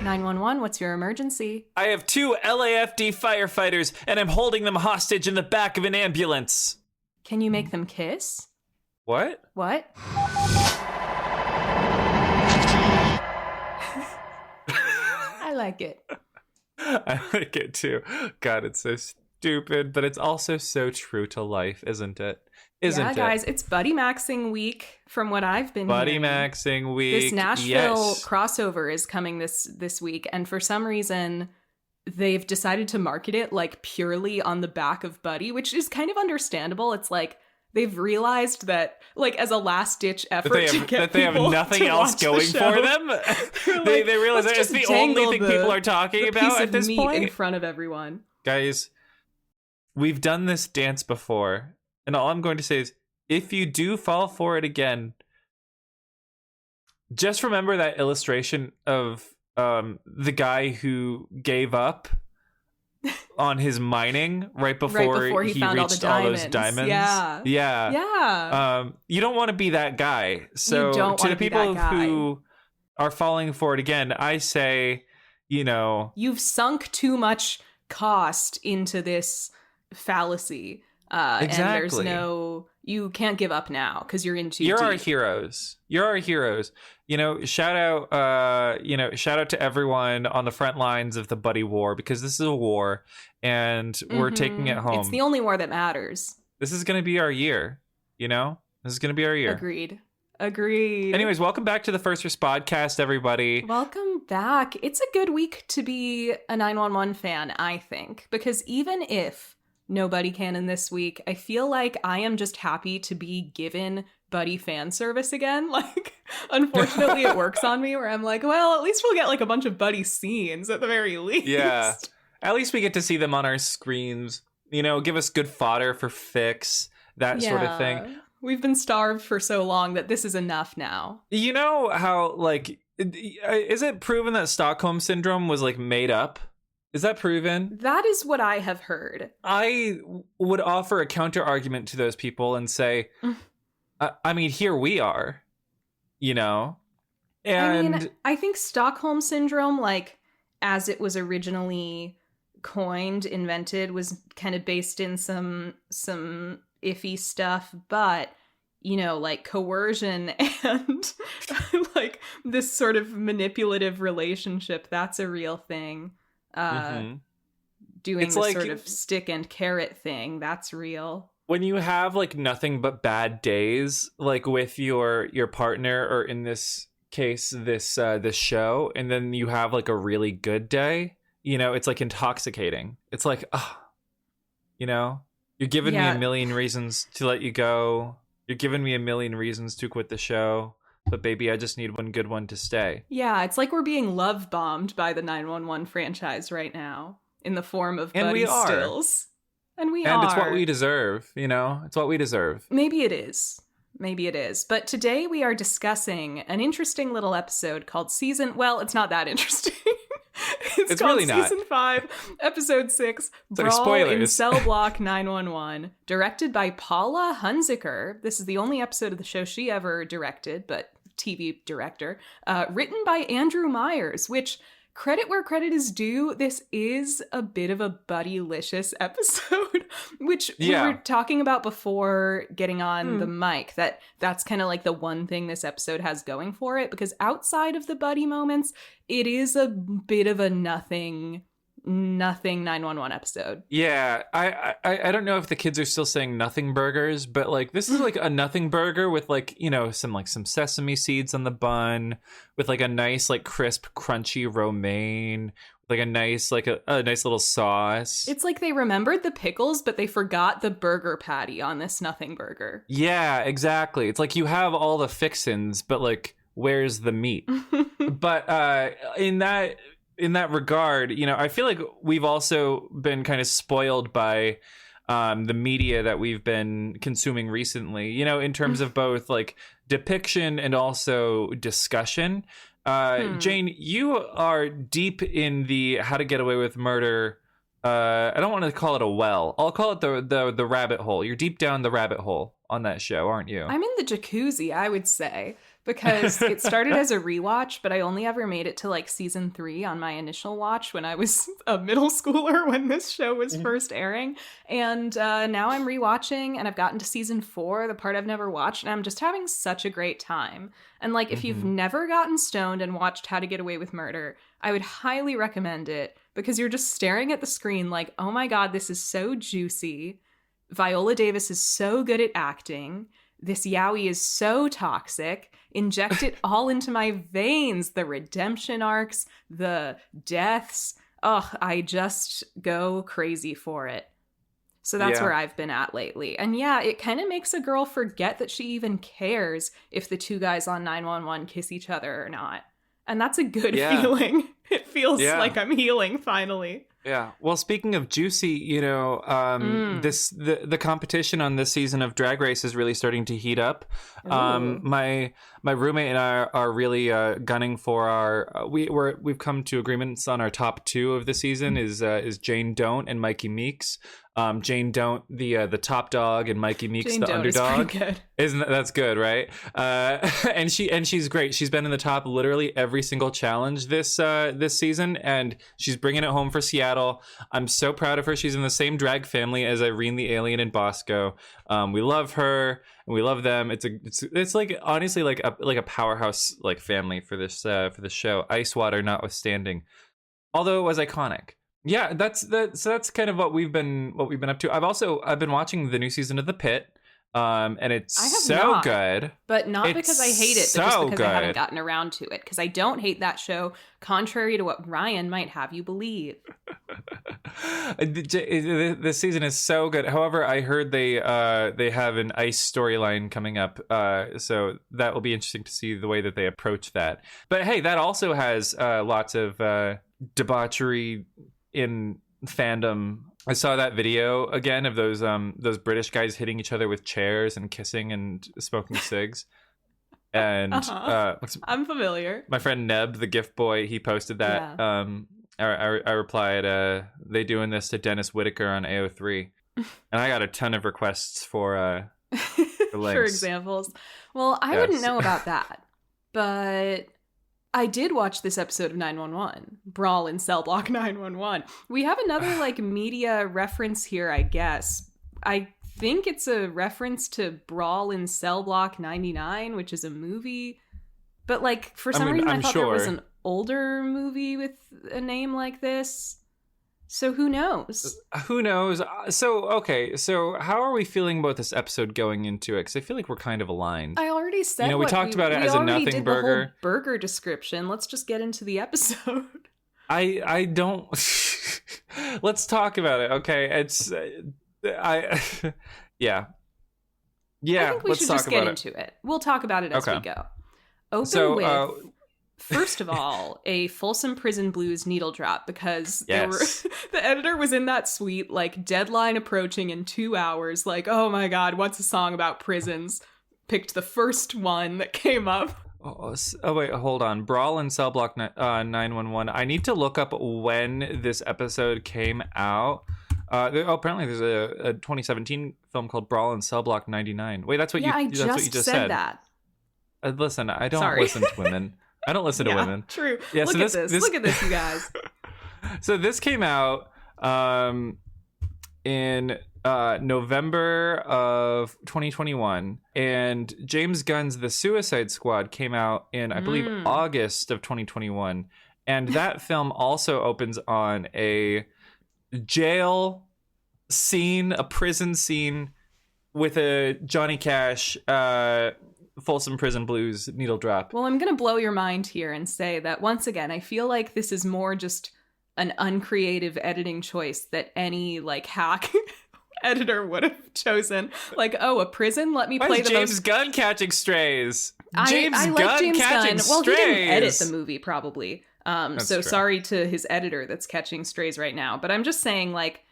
911, what's your emergency? I have 2 LAFD firefighters, and I'm holding them hostage in the back of an ambulance. Can you make them kiss? What? What? I like it. I like it too. God, it's so stupid, but it's also so true to life, isn't it? Isn't it? Guys, it's Buddy Maxing week from what I've been hearing. Buddy Maxing week. This Nashville crossover is coming this week, and for some reason they've decided to market it like purely on the back of Buddy, which is kind of understandable. It's like they've realized that, like, as a last-ditch effort that they have nothing else going for them. They realize that it's the only thing people are talking about at this point in front of everyone. Guys, we've done this dance before. And all I'm going to say is, if you do fall for it again, just remember that illustration of the guy who gave up on his mining right before he found reached all those diamonds. Yeah. You don't want to be that guy. So to the people who are falling for it again, I say, you've sunk too much cost into this fallacy. Exactly. And you can't give up now because you're in too You're deep. our heroes. You're our heroes. Shout out to everyone on the front lines of the Buddy War, because this is a war and we're taking it home. It's the only war that matters. This is going to be our year. This is going to be our year. Agreed. Anyways, welcome back to the First Respodcast, everybody. Welcome back. It's a good week to be a 911 fan, I think, because even if nobody canon this week, I feel like I am just happy to be given Buddy fan service again. Like, unfortunately, it works on me where I'm like, well, at least we'll get like a bunch of Buddy scenes at the very least. Yeah. At least we get to see them on our screens. Give us good fodder for fics, that sort of thing. We've been starved for so long that this is enough now. You know how, like, is it proven that Stockholm Syndrome was, like, made up? Is that proven? That is what I have heard. I would offer a counter argument to those people and say, I mean, here we are, And I think Stockholm Syndrome, like, as it was originally invented, was kind of based in some iffy stuff, but like coercion and like this sort of manipulative relationship, that's a real thing. Doing the sort of stick and carrot thing, that's real. When you have like nothing but bad days, like with your partner, or in this case this show, and then you have like a really good day, it's like intoxicating. It's like, you're giving me a million reasons to let you go. You're giving me a million reasons to quit the show. But baby, I just need one good one to stay. Yeah, it's like we're being love bombed by the 911 franchise right now in the form of Buddy stills. And we are. And it's what we deserve, It's what we deserve. Maybe it is. But today we are discussing an interesting little episode called it's not that interesting. It's called really not. Season 5, Episode 6, Brawl in Cell Block 911, directed by Paula Hunziker. This is the only episode of the show she ever directed, but TV director. Written by Andrew Myers, which, credit where credit is due, this is a bit of a Buddy-licious episode, which we were talking about before getting on the mic, that's kind of like the one thing this episode has going for it, because outside of the Buddy moments, it is a bit of a nothing 911 episode. Yeah, I don't know if the kids are still saying nothing burgers, but like this is like a nothing burger with like, some sesame seeds on the bun, with like a nice like crisp crunchy romaine, like a nice little sauce. It's like they remembered the pickles, but they forgot the burger patty on this nothing burger. Yeah, exactly. It's like you have all the fixins, but like where's the meat? But in that regard, I feel like we've also been kind of spoiled by the media that we've been consuming recently, in terms of both like depiction and also discussion. Jane, you are deep in the How to Get Away with Murder. I don't want to call it a well. I'll call it the rabbit hole. You're deep down the rabbit hole on that show, aren't you? I'm in the jacuzzi, I would say. because it started as a rewatch, but I only ever made it to like season 3 on my initial watch when I was a middle schooler when this show was first airing. And now I'm rewatching and I've gotten to season 4, the part I've never watched, and I'm just having such a great time. And like, if you've never gotten stoned and watched How to Get Away with Murder, I would highly recommend it, because you're just staring at the screen like, oh my God, this is so juicy. Viola Davis is so good at acting. This yaoi is so toxic. Inject it all into my veins. The redemption arcs, the deaths. Ugh, I just go crazy for it. So that's where I've been at lately. And yeah, it kind of makes a girl forget that she even cares if the two guys on 911 kiss each other or not. And that's a good feeling. It feels like I'm healing finally. Yeah. Well, speaking of juicy, you know, the competition on this season of Drag Race is really starting to heat up. My roommate and I are really gunning for our. We've come to agreements on our top 2 of the season is Jane Don't and Mikey Meeks. Jane Don't, the top dog, and Mikey Meeks, Jane the Don't underdog. Is good. Isn't that's good, right? And she's great. She's been in the top literally every single challenge this season, and she's bringing it home for Seattle. I'm so proud of her. She's in the same drag family as Irene the Alien and Bosco. We love her and we love them. It's like honestly like a powerhouse like family for this show. Ice Water notwithstanding, although it was iconic. Yeah, that's kind of what we've been up to. I've been watching the new season of The Pit. And it's so good. But not because I hate it, but just because I haven't gotten around to it. Because I don't hate that show, contrary to what Ryan might have you believe. This season is so good. However, I heard they have an ice storyline coming up. So that will be interesting to see the way that they approach that. But hey, that also has lots of debauchery in fandom. I saw that video again of those British guys hitting each other with chairs and kissing and smoking cigs. And I'm familiar. My friend Neb, the gift boy, he posted that. Yeah. I replied, they doing this to Dennis Whitaker on AO3. And I got a ton of requests for links. For examples. Well, I wouldn't know about that. But I did watch this episode of 911, Brawl in Cell Block 911. We have another like media reference here, I guess. I think it's a reference to Brawl in Cell Block 99, which is a movie. But like for some reason I thought there was an older movie with a name like this. So who knows? Who knows? So how are we feeling about this episode going into it? Because I feel like we're kind of aligned. I already said we talked about it as a nothing burger. The whole burger description. Let's just get into the episode. I don't. Let's talk about it. Okay, it's yeah. I think we should just get into it. We'll talk about it as we go. Open with. First of all, a Folsom Prison Blues needle drop, because the editor was in that suite, like deadline approaching in 2 hours, like, oh my God, what's a song about prisons? Picked the first one that came up. Oh wait, hold on. Brawl in Cell Block 911. I need to look up when this episode came out. Apparently there's a 2017 film called Brawl in Cell Block 99. Wait, that's what you just said. That. Listen, I don't listen to women. I don't listen to women. True. Yeah, Look at this, you guys. So this came out in November of 2021, and James Gunn's The Suicide Squad came out in, I believe, August of 2021. And that film also opens on a jail scene, a prison scene with a Johnny Cash Folsom Prison Blues needle drop. Well, I'm going to blow your mind here and say that once again, I feel like this is more just an uncreative editing choice that any like hack editor would have chosen. Like, oh, a prison? Let me play the James Gunn catching strays. I like James Gunn. Well, he didn't edit the movie probably. So true. Sorry to his editor that's catching strays right now. But I'm just saying, like,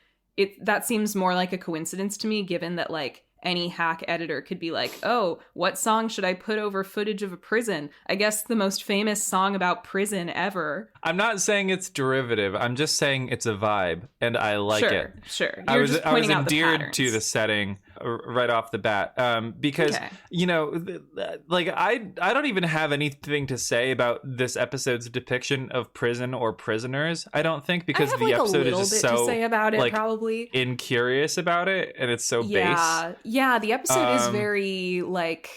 that seems more like a coincidence to me, given that like any hack editor could be like, oh, what song should I put over footage of a prison? I guess the most famous song about prison ever. I'm not saying it's derivative. I'm just saying it's a vibe, and I like it. Sure. I was endeared to the setting. right off the bat, because you know, like I don't even have anything to say about this episode's depiction of prison or prisoners. I don't think, because the episode is just so to say about it, like probably incurious about it, and it's so base. Yeah, the episode is very like,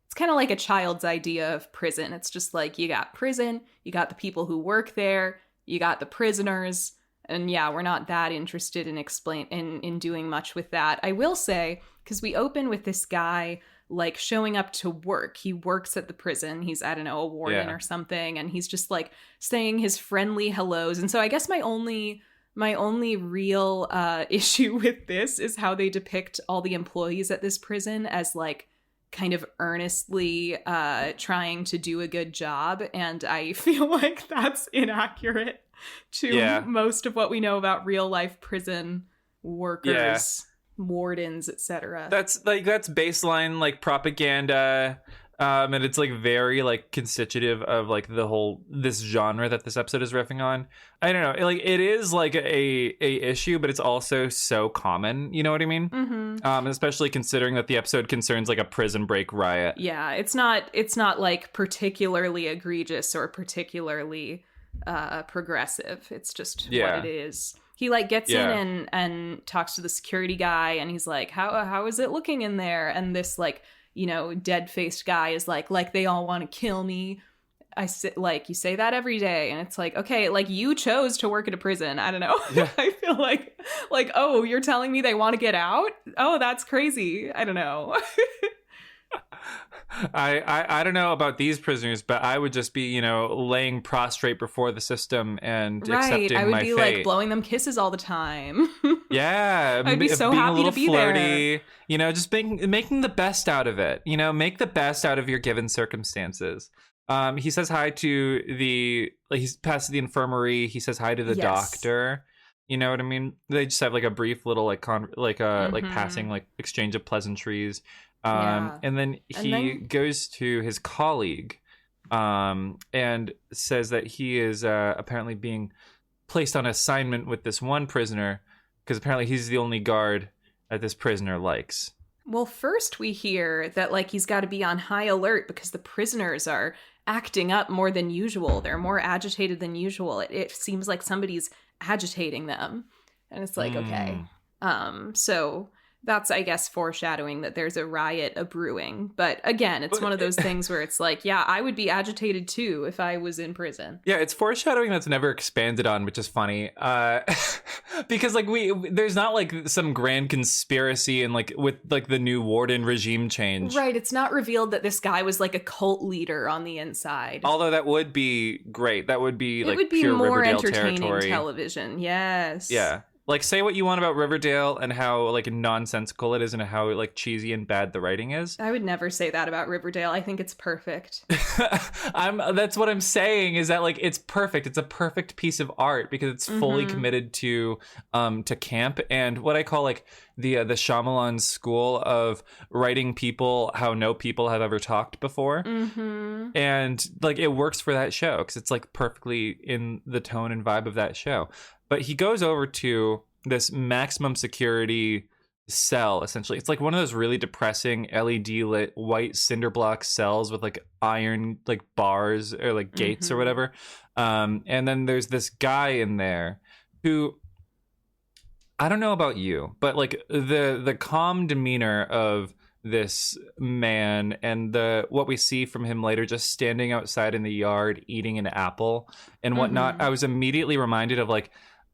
it's kind of like a child's idea of prison. It's just like, you got prison, you got the people who work there, you got the prisoners. And yeah, we're not that interested in doing much with that. I will say, because we open with this guy like showing up to work. He works at the prison. He's, I don't know, a warden or something, and he's just like saying his friendly hellos. And so I guess my only real issue with this is how they depict all the employees at this prison as like kind of earnestly trying to do a good job, and I feel like that's inaccurate to most of what we know about real life prison workers, wardens, etc. That's baseline like propaganda, and it's like very like constitutive of like this genre that this episode is riffing on. I don't know, like it is like a issue, but it's also so common, you know what I mean? Mm-hmm. Especially considering that the episode concerns like a prison break riot. Yeah, it's not like particularly egregious or particularly progressive. It's just what it is. He like gets in and talks to the security guy, and he's like, how is it looking in there? And this like, you know, dead-faced guy is like they all want to kill me. I say, like, you say that every day, and it's like, okay, like you chose to work at a prison. I don't know. Yeah. I feel like, oh, you're telling me they want to get out? Oh, that's crazy. I don't know. I don't know about these prisoners, but I would just be, you know, laying prostrate before the system and accepting my fate. I would be like blowing them kisses all the time. Yeah, I'd be so happy to be flirty, there. You know, just making the best out of it. You know, make the best out of your given circumstances. He says hi to he's past the infirmary. He says hi to the doctor. You know what I mean? They just have like a brief little like passing like exchange of pleasantries. And then he goes to his colleague and says that he is apparently being placed on assignment with this one prisoner because apparently he's the only guard that this prisoner likes. Well, first we hear that like he's got to be on high alert because the prisoners are acting up more than usual. They're more agitated than usual. It seems like somebody's agitating them. And it's like, okay. So that's, I guess, foreshadowing that there's a riot a-brewing. But again, it's one of those things where it's like, yeah, I would be agitated too if I was in prison. Yeah, it's foreshadowing that's never expanded on, which is funny. Because like there's not like some grand conspiracy and like with like the new warden regime change. Right, it's not revealed that this guy was like a cult leader on the inside. Although that would be great. That would be like it would be pure more Riverdale entertaining territory. Television. Yes. Yeah. Like, say what you want about Riverdale and how, like, nonsensical it is and how, like, cheesy and bad the writing is. I would never say that about Riverdale. I think it's perfect. That's what I'm saying, is that, like, it's perfect. It's a perfect piece of art because it's fully committed to camp and what I call, like, the Shyamalan school of writing people how no people have ever talked before. Mm-hmm. And, like, it works for that show because it's, like, perfectly in the tone and vibe of that show. But he goes over to this maximum security cell, essentially. It's like one of those really depressing LED lit white cinder block cells with like iron like bars or like gates or whatever. And then there's this guy in there who, I don't know about you, but like the calm demeanor of this man and what we see from him later just standing outside in the yard eating an apple and whatnot, I was immediately reminded of like,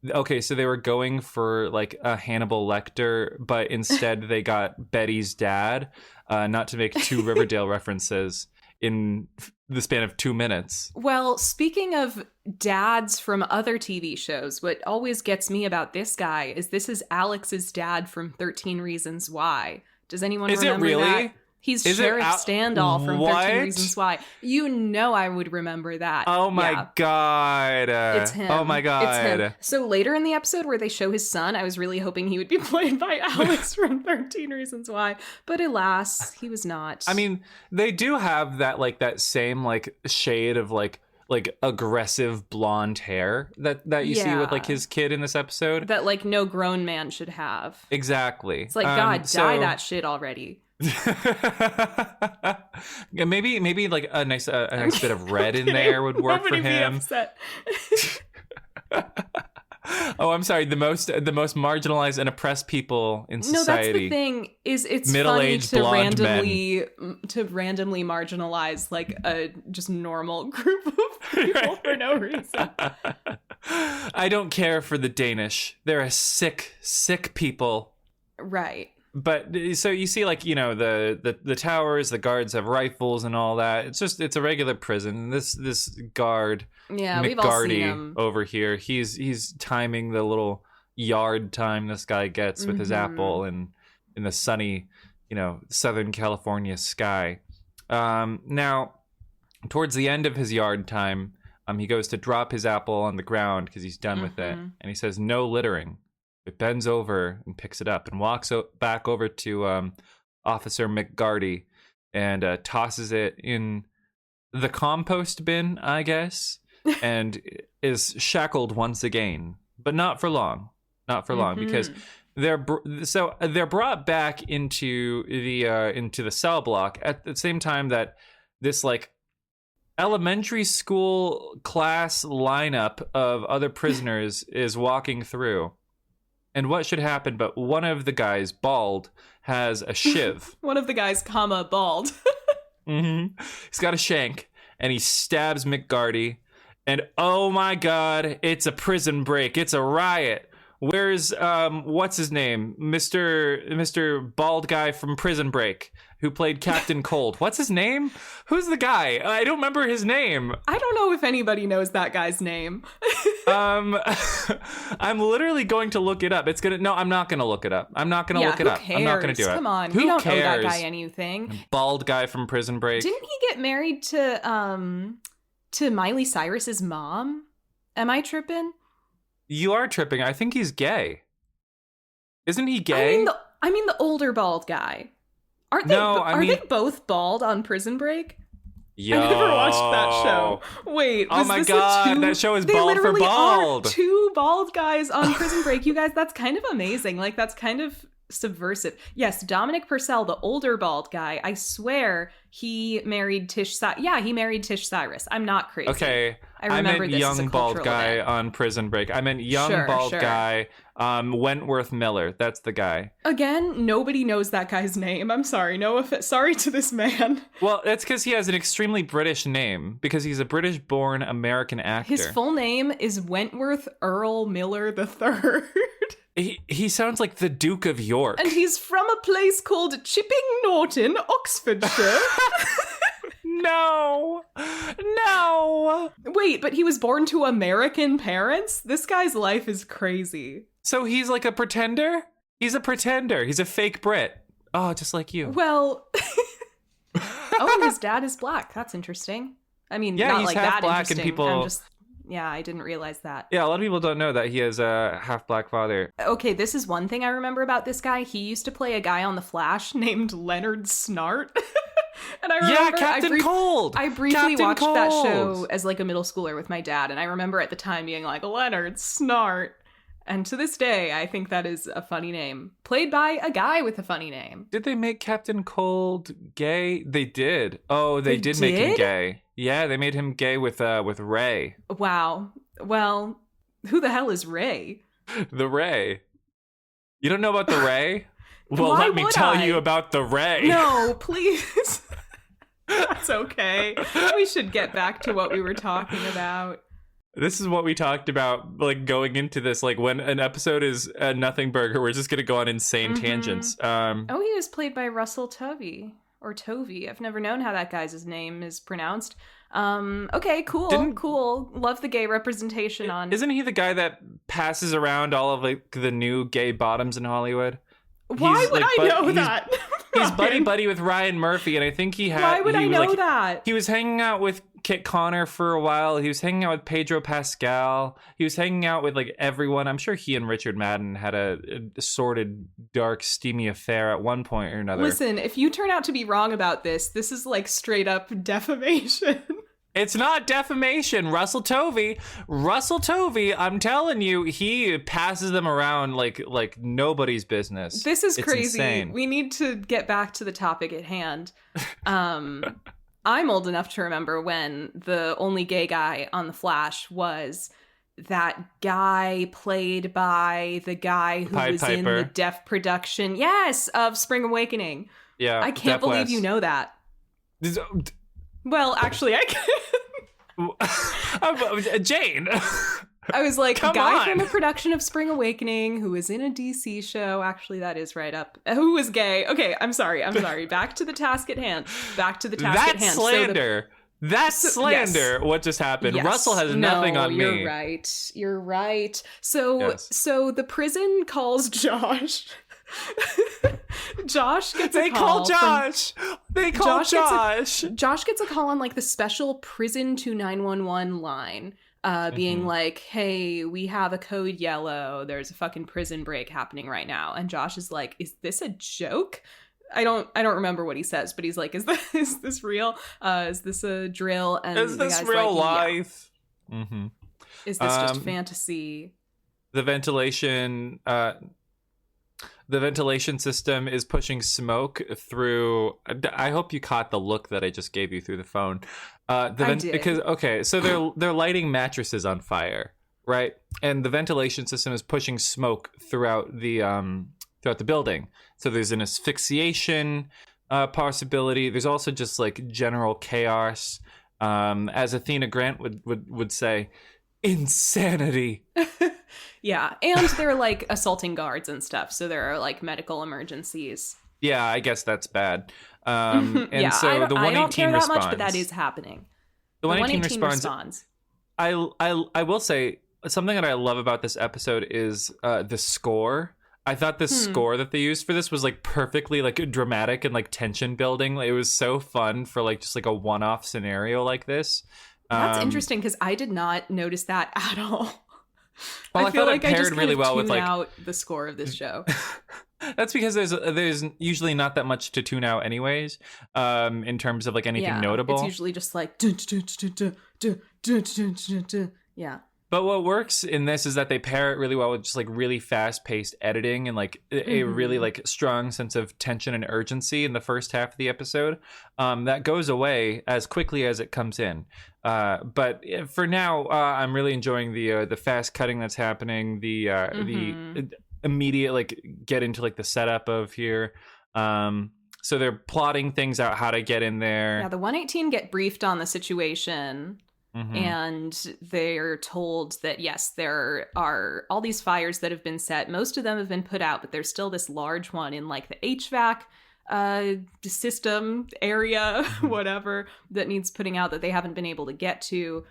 okay, so they were going for like a Hannibal Lecter, but instead they got Betty's dad, not to make two Riverdale references in the span of 2 minutes. Well, speaking of dads from other TV shows, what always gets me about this guy is this is Alex's dad from 13 Reasons Why. Does anyone remember that? He's Sheriff Standall from 13 Reasons Why. You know I would remember that. Oh my God. It's him. Oh my God. It's him. So later in the episode where they show his son, I was really hoping he would be played by Alex from 13 Reasons Why. But alas, he was not. I mean, they do have that like that same like shade of like like aggressive blonde hair that you see with like his kid in this episode. That like no grown man should have. Exactly. It's like, God, dye that shit already. maybe like a nice bit of red in there would work for him. Be upset. Oh, I'm sorry. The most marginalized and oppressed people in society. No, that's the thing. Is it's funny to randomly marginalize like a just normal group of people for no reason. I don't care for the Danish. They're a sick people. Right. But so you see, like, you know, the towers, the guards have rifles and all that. It's a regular prison. This guard, we've all seen him over here. He's timing the little yard time this guy gets with his apple and in the sunny, you know, Southern California sky. Now, towards the end of his yard time, he goes to drop his apple on the ground because he's done with it, and he says, "No littering." It bends over and picks it up and walks back over to Officer McGarty and tosses it in the compost bin, I guess, and is shackled once again, but not for long. Not for long, because they're brought back into the cell block at the same time that this like elementary school class lineup of other prisoners is walking through. And what should happen, but one of the guys, bald, has a shiv. One of the guys, bald. He's got a shank, and he stabs McGarty. And oh my God, it's a prison break. It's a riot. Where's, what's his name? Mr. Bald Guy from Prison Break, who played Captain Cold. What's his name? Who's the guy? I don't remember his name. I don't know if anybody knows that guy's name. I'm literally going to look it up. I'm not gonna look it up. I'm not gonna look it up. Cares? I'm not gonna do it. Come on, we don't owe that guy anything. Bald guy from Prison Break. Didn't he get married to Miley Cyrus's mom? Am I tripping? You are tripping. I think he's gay. Isn't he gay? I mean the older bald guy. Aren't they? Are they both bald on Prison Break? Yo. I never watched that show. Wait, oh my God, that show is bald for bald. They literally are two bald guys on Prison Break. You guys, that's kind of amazing. Like, that's kind of subversive. Yes, Dominic Purcell, the older bald guy, I swear he married Tish Cyrus. Yeah, he married Tish Cyrus. I'm not crazy. Okay. I meant young bald guy on Prison Break. I meant young bald guy, Wentworth Miller. That's the guy. Again, nobody knows that guy's name. I'm sorry. Sorry to this man. Well, that's because he has an extremely British name, because he's a British-born American actor. His full name is Wentworth Earl Miller III. He sounds like the Duke of York. And he's from a place called Chipping Norton, Oxfordshire. No. Wait, but he was born to American parents? This guy's life is crazy. So he's like a pretender? He's a pretender. He's a fake Brit. Oh, just like you. Well, and his dad is black. That's interesting. I mean, yeah, not he's like half that black interesting. And people... I didn't realize that. Yeah, a lot of people don't know that he has a half-black father. Okay, this is one thing I remember about this guy. He used to play a guy on The Flash named Leonard Snart. And I remember Captain Cold. I briefly watched that show as like a middle schooler with my dad, and I remember at the time being like, Leonard Snart. And to this day, I think that is a funny name. Played by a guy with a funny name. Did they make Captain Cold gay? They did. Oh, they did make him gay. Yeah, they made him gay with Ray. Wow. Well, who the hell is Ray? The Ray. You don't know about the Ray? Well, Why let me tell you about the Ray. No, please. That's okay. We should get back to what we were talking about. This is what we talked about, like, going into this. Like, when an episode is a nothing burger, we're just going to go on insane tangents. He was played by Russell Tovey. Or Tovey. I've never known how that guy's name is pronounced. Okay, cool. Love the gay representation on... Isn't he the guy that passes around all of, like, the new gay bottoms in Hollywood? Why would I know that? He's buddy with Ryan Murphy, and I think he had... Why would I know that? He was hanging out with Kit Connor for a while. He was hanging out with Pedro Pascal. He was hanging out with, like, everyone. I'm sure he and Richard Madden had a sordid, dark, steamy affair at one point or another. Listen, if you turn out to be wrong about this is, like, straight up defamation. It's not defamation. Russell Tovey, I'm telling you, he passes them around like nobody's business. This is it's crazy. Insane. We need to get back to the topic at hand. I'm old enough to remember when the only gay guy on The Flash was that guy played by the guy who was in the deaf production, of Spring Awakening. Yeah, I can't believe West. You know that. Well, actually, I can. Jane. I was like, guy from a production of Spring Awakening who was in a DC show. Actually, that is right up. Who was gay? Okay, I'm sorry. Back to the task at hand. That's slander. That's slander. Yes. What just happened? Yes. Russell has nothing on me. You're right. So the prison calls Josh. Josh gets a call. They call Josh. Josh gets a call on like the special prison to 911 line, being like, "Hey, we have a code yellow. There's a fucking prison break happening right now." And Josh is like, "Is this a joke?" I don't remember what he says, but he's like, "Is this real? Is this a drill?" And is this real life? Yeah. Mm-hmm. Is this just fantasy? The ventilation system is pushing smoke through. I hope you caught the look that I just gave you through the phone. I did. Because so they're lighting mattresses on fire, right? And the ventilation system is pushing smoke throughout the building. So there's an asphyxiation possibility. There's also just like general chaos. As Athena Grant would say, insanity. Yeah, and they're like assaulting guards and stuff, so there are like medical emergencies. Yeah, I guess that's bad. And yeah, so the 118 I don't care responds. that much, but that is happening. The 118 responds. I will say something that I love about this episode is the score. I thought the score that they used for this was like perfectly like dramatic and like tension building. It was so fun for like just like a one-off scenario like this. That's interesting because I did not notice that at all. Well, I feel like it paired really well with like out the score of this show. That's because there's usually not that much to tune out anyways, in terms of like anything notable. It's usually just like yeah. But what works in this is that they pair it really well with just like really fast-paced editing and like a really like strong sense of tension and urgency in the first half of the episode. That goes away as quickly as it comes in. But for now, I'm really enjoying the fast cutting that's happening. The immediate like get into like the setup of here. So they're plotting things out, how to get in there. Yeah, the 118 get briefed on the situation. Mm-hmm. And they're told that, yes, there are all these fires that have been set. Most of them have been put out, but there's still this large one in like the HVAC system area, whatever, that needs putting out that they haven't been able to get to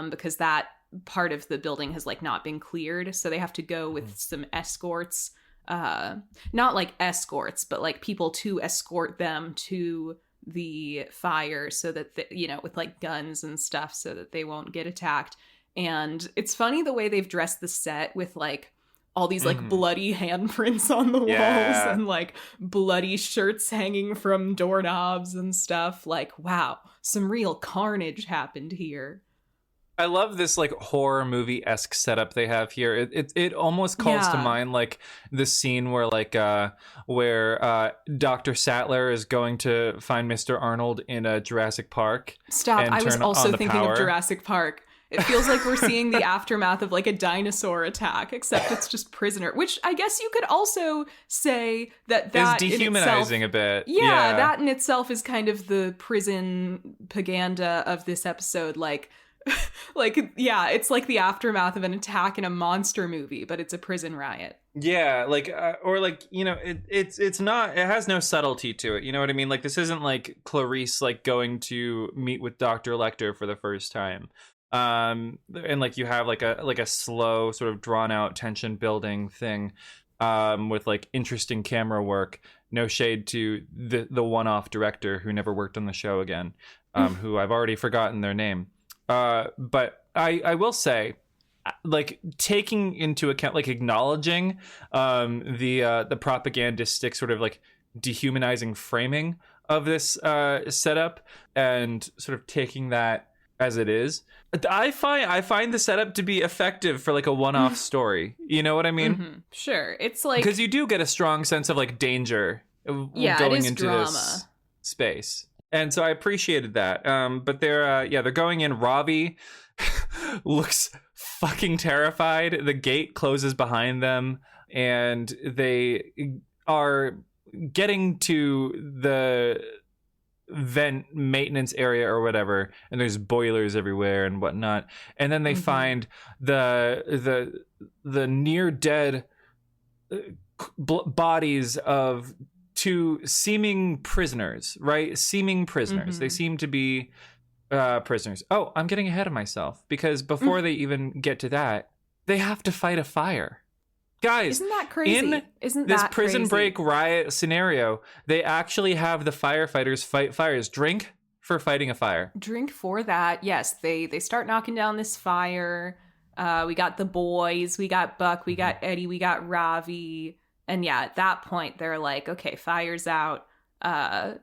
because that part of the building has like not been cleared. So they have to go with some escorts, not like escorts, but like people to escort them to the fire so that with like guns and stuff so that they won't get attacked. And it's funny the way they've dressed the set with like all these like bloody handprints on the walls and like bloody shirts hanging from doorknobs and stuff. Like, wow, some real carnage happened here. I love this like horror movie-esque setup they have here. It almost calls to mind like the scene where Dr. Sattler is going to find Mr. Arnold in a Jurassic Park. Stop! I was also thinking of Jurassic Park. It feels like we're seeing the aftermath of like a dinosaur attack, except it's just prisoner. Which I guess you could also say that is dehumanizing a bit. Yeah, that in itself is kind of the prison propaganda of this episode. It's like the aftermath of an attack in a monster movie, but it's a prison riot. Yeah, it's not, it has no subtlety to it. You know what I mean? Like, this isn't like Clarice like going to meet with Dr. Lecter for the first time. And like you have like a slow sort of drawn out tension building thing, with like interesting camera work. No shade to the one-off director who never worked on the show again, who I've already forgotten their name. But I will say, like, taking into account, like, acknowledging the propagandistic sort of like dehumanizing framing of this setup, and sort of taking that as it is. I find the setup to be effective for like a one-off story. You know what I mean? Mm-hmm. Sure. It's like, because you do get a strong sense of like danger going into drama. This space. And so I appreciated that. But they're going in. Ravi looks fucking terrified. The gate closes behind them, and they are getting to the vent maintenance area or whatever, and there's boilers everywhere and whatnot. And then they find the near dead bodies of two seeming prisoners, right? Seeming prisoners. They seem to be prisoners. Oh, I'm getting ahead of myself, because before they even get to that, they have to fight a fire. Guys, isn't that crazy? In this prison break riot scenario, they actually have the firefighters fight fires. Drink for fighting a fire. Drink for that. Yes, they start knocking down this fire. We got the boys, we got Buck, we got Eddie, we got Ravi. And yeah, at that point, they're like, okay, fire's out.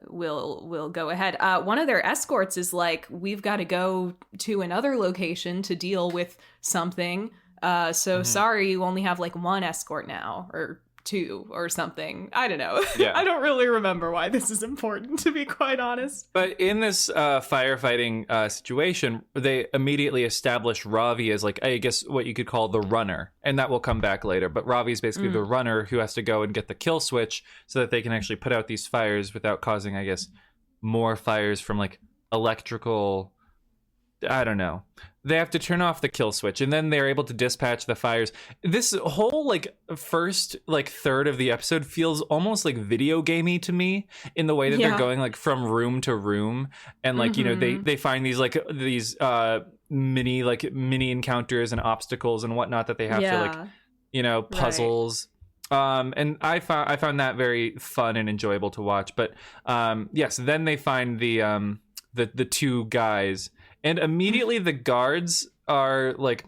We'll go ahead. One of their escorts is like, we've got to go to another location to deal with something. Sorry, you only have like one escort now, or two or something. I don't know. Yeah. I don't really remember why this is important, to be quite honest. But in this firefighting situation, they immediately establish Ravi as like, I guess what you could call the runner. And that will come back later. But Ravi's basically the runner who has to go and get the kill switch so that they can actually put out these fires without causing, I guess, more fires from like electrical... I don't know. They have to turn off the kill switch, and then they're able to dispatch the fires. This whole like first like third of the episode feels almost like video gamey to me, in the way that they're going like from room to room, and like you know they find these mini encounters and obstacles and whatnot that they have to like, you know, puzzles. Right. And I found that very fun and enjoyable to watch. But yes, then they find the two guys. And immediately the guards are like,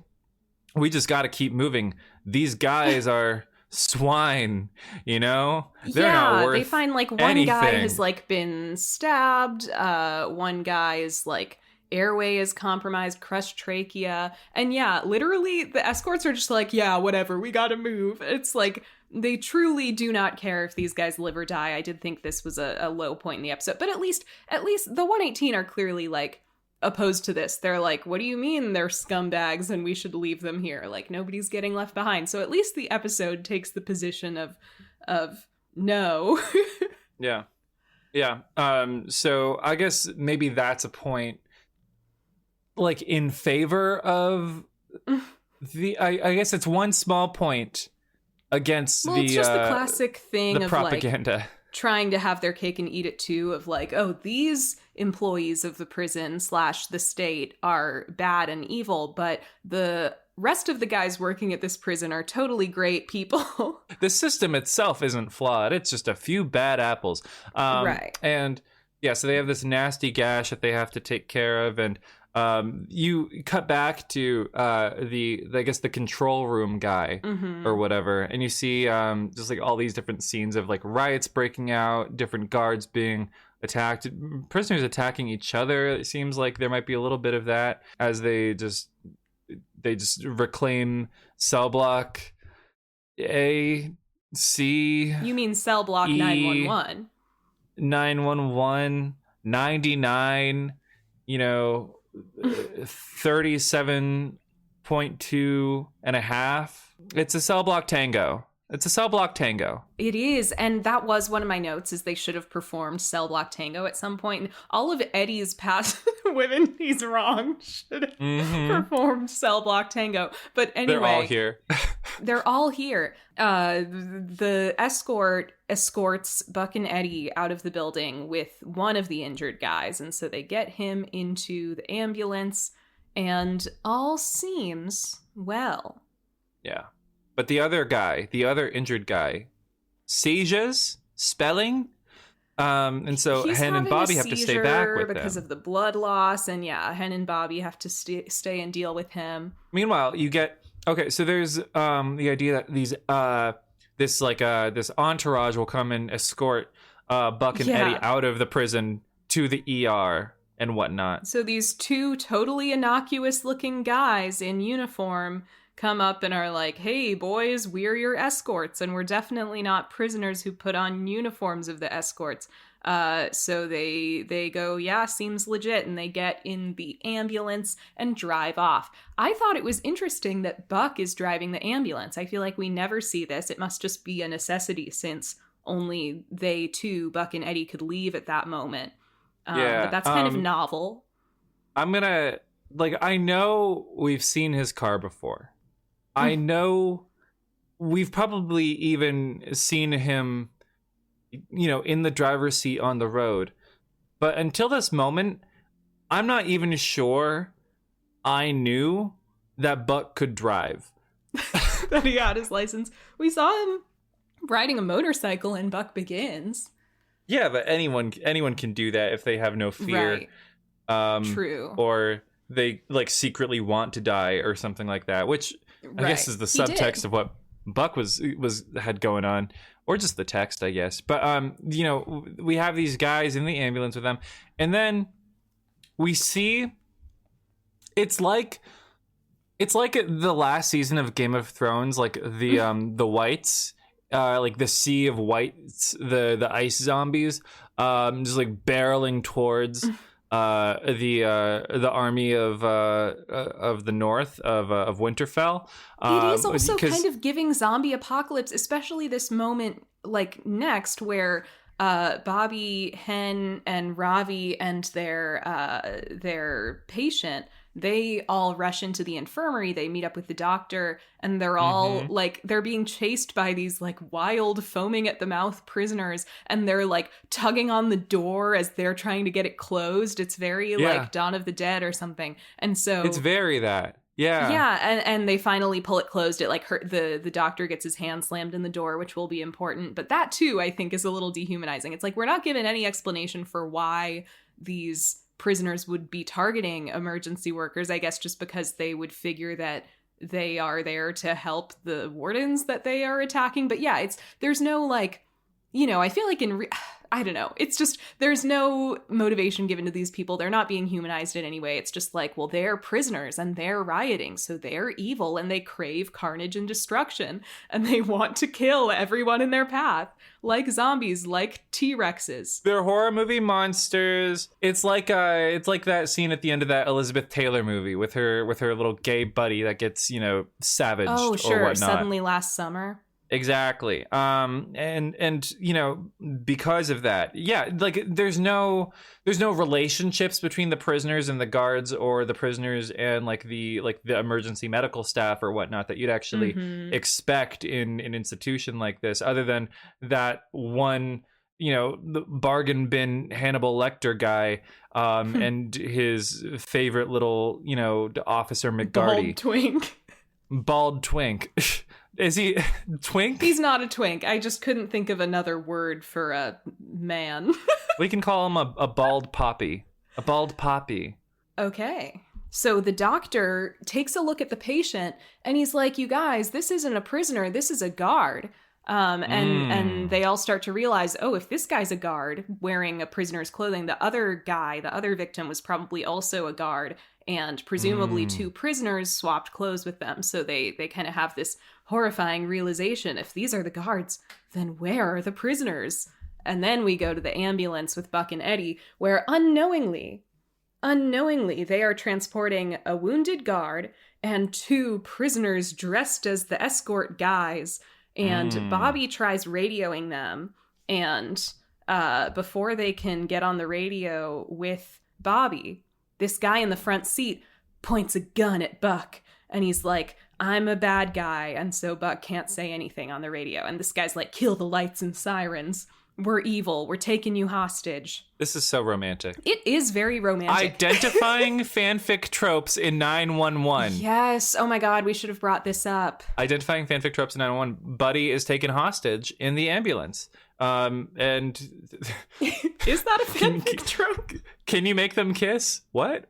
we just got to keep moving. These guys are swine, you know? They're not worth they find like one guy has like been stabbed. One guy is like airway is compromised, crushed trachea. And yeah, literally the escorts are just like, yeah, whatever, we got to move. It's like, they truly do not care if these guys live or die. I did think this was a low point in the episode, but at least the 118 are clearly like, opposed to this. They're like, what do you mean they're scumbags and we should leave them here? Like, nobody's getting left behind. So at least the episode takes the position of no. Yeah. So I guess maybe that's a point like in favor of I guess it's one small point against it's just the classic thing of propaganda. Like, trying to have their cake and eat it too, of like, oh, these employees of the prison / the state are bad and evil, but the rest of the guys working at this prison are totally great people. The system itself isn't flawed. It's just a few bad apples. Right. And yeah, so they have this nasty gash that they have to take care of. And you cut back to the control room guy or whatever, and you see just like all these different scenes of like riots breaking out, different guards being attacked, prisoners attacking each other. It seems like there might be a little bit of that as they just reclaim cell block A, C. You mean cell block 911? 911, 99, you know, 37.2 and a half. It's a cell block tango. It is, and that was one of my notes, is they should have performed cell block tango at some point. And all of Eddie's past women he's wrong should have performed cell block tango. But anyway, they're all here. They're all here. The escort escorts Buck and Eddie out of the building with one of the injured guys, and so they get him into the ambulance, and all seems well. Yeah. But the other injured guy, Seja's spelling, and so He's Hen and Bobby have to stay back with him because of the blood loss, and yeah, Hen and Bobby have to stay and deal with him. Meanwhile, you get so there's the idea that these this entourage will come and escort Buck and Eddie out of the prison to the ER and whatnot. So these two totally innocuous looking guys in uniform come up and are like, hey, boys, we're your escorts, and we're definitely not prisoners who put on uniforms of the escorts. So they go, yeah, seems legit, and they get in the ambulance and drive off. I thought it was interesting that Buck is driving the ambulance. I feel like we never see this. It must just be a necessity since only they two, Buck and Eddie, could leave at that moment. But that's kind of novel. I'm gonna, I know we've seen his car before. I know we've probably even seen him, in the driver's seat on the road. But until this moment, I'm not even sure I knew that Buck could drive. That he got his license. We saw him riding a motorcycle in Buck Begins. Yeah, but anyone can do that if they have no fear. Right. True. Or they secretly want to die or something like that, which I guess is the subtext of what Buck had going on, or just the text, I guess. But we have these guys in the ambulance with them, and then we see it's like the last season of Game of Thrones, like the whites. The sea of whites, the ice zombies, just barreling towards the army of the north of Winterfell. It is also kind of giving zombie apocalypse, especially this moment next where Bobby, Hen, and Ravi and their patient, they all rush into the infirmary. They meet up with the doctor, and they're all they're being chased by these wild, foaming at the mouth prisoners, and they're tugging on the door as they're trying to get it closed. It's very Dawn of the Dead or something. And so it's very that. Yeah. Yeah, and they finally pull it closed. It the doctor gets his hand slammed in the door, which will be important. But that too, I think, is a little dehumanizing. It's we're not given any explanation for why these prisoners would be targeting emergency workers, I guess just because they would figure that they are there to help the wardens that they are attacking. But yeah, there's no I feel like I don't know. It's just, there's no motivation given to these people. They're not being humanized in any way. It's just well, they're prisoners and they're rioting, so they're evil and they crave carnage and destruction and they want to kill everyone in their path, like zombies, like T-Rexes. They're horror movie monsters. It's like that scene at the end of that Elizabeth Taylor movie with her little gay buddy that gets, savaged or whatnot. Suddenly Last Summer. Exactly. And because of that, yeah, there's no relationships between the prisoners and the guards, or the prisoners and the emergency medical staff or whatnot that you'd actually expect in an institution like this, other than that one, the bargain bin Hannibal Lecter guy, and his favorite little, Officer McGarty. Bald twink. Is he twink? He's not a twink. I just couldn't think of another word for a man. We can call him a bald poppy. A bald poppy. Okay. So the doctor takes a look at the patient and he's like, you guys, this isn't a prisoner. This is a guard. And they all start to realize, oh, if this guy's a guard wearing a prisoner's clothing, the other victim was probably also a guard. And presumably two prisoners swapped clothes with them. So they kind of have this horrifying realization. If these are the guards, then where are the prisoners? And then we go to the ambulance with Buck and Eddie, where unknowingly, they are transporting a wounded guard and two prisoners dressed as the escort guys. And Bobby tries radioing them. And before they can get on the radio with Bobby, this guy in the front seat points a gun at Buck, and he's like, I'm a bad guy, and so Buck can't say anything on the radio. And this guy's like, kill the lights and sirens. We're evil. We're taking you hostage. This is so romantic. It is very romantic. Identifying fanfic tropes in 911. Yes. Oh my God, we should have brought this up. Identifying fanfic tropes in 911. Buddy is taken hostage in the ambulance. And is that a fanfic trope? Can you make them kiss? What?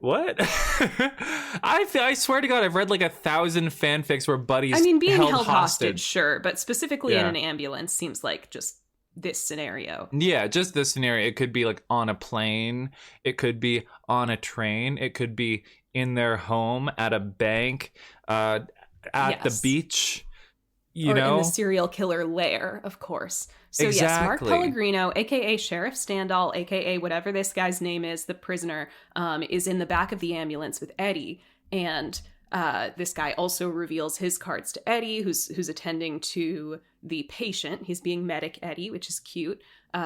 I swear to God, I've read 1,000 fanfics where Buddy's being held hostage, sure, but specifically in an ambulance seems like just this scenario. Yeah, just this scenario. It could be like on a plane. It could be on a train. It could be in their home, at a bank, at the beach. You know, in the serial killer lair, of course. So exactly. Yes, Mark Pellegrino, aka Sheriff Standall, aka whatever this guy's name is, the prisoner, is in the back of the ambulance with Eddie, and this guy also reveals his cards to Eddie, who's attending to the patient. He's being medic Eddie, which is cute.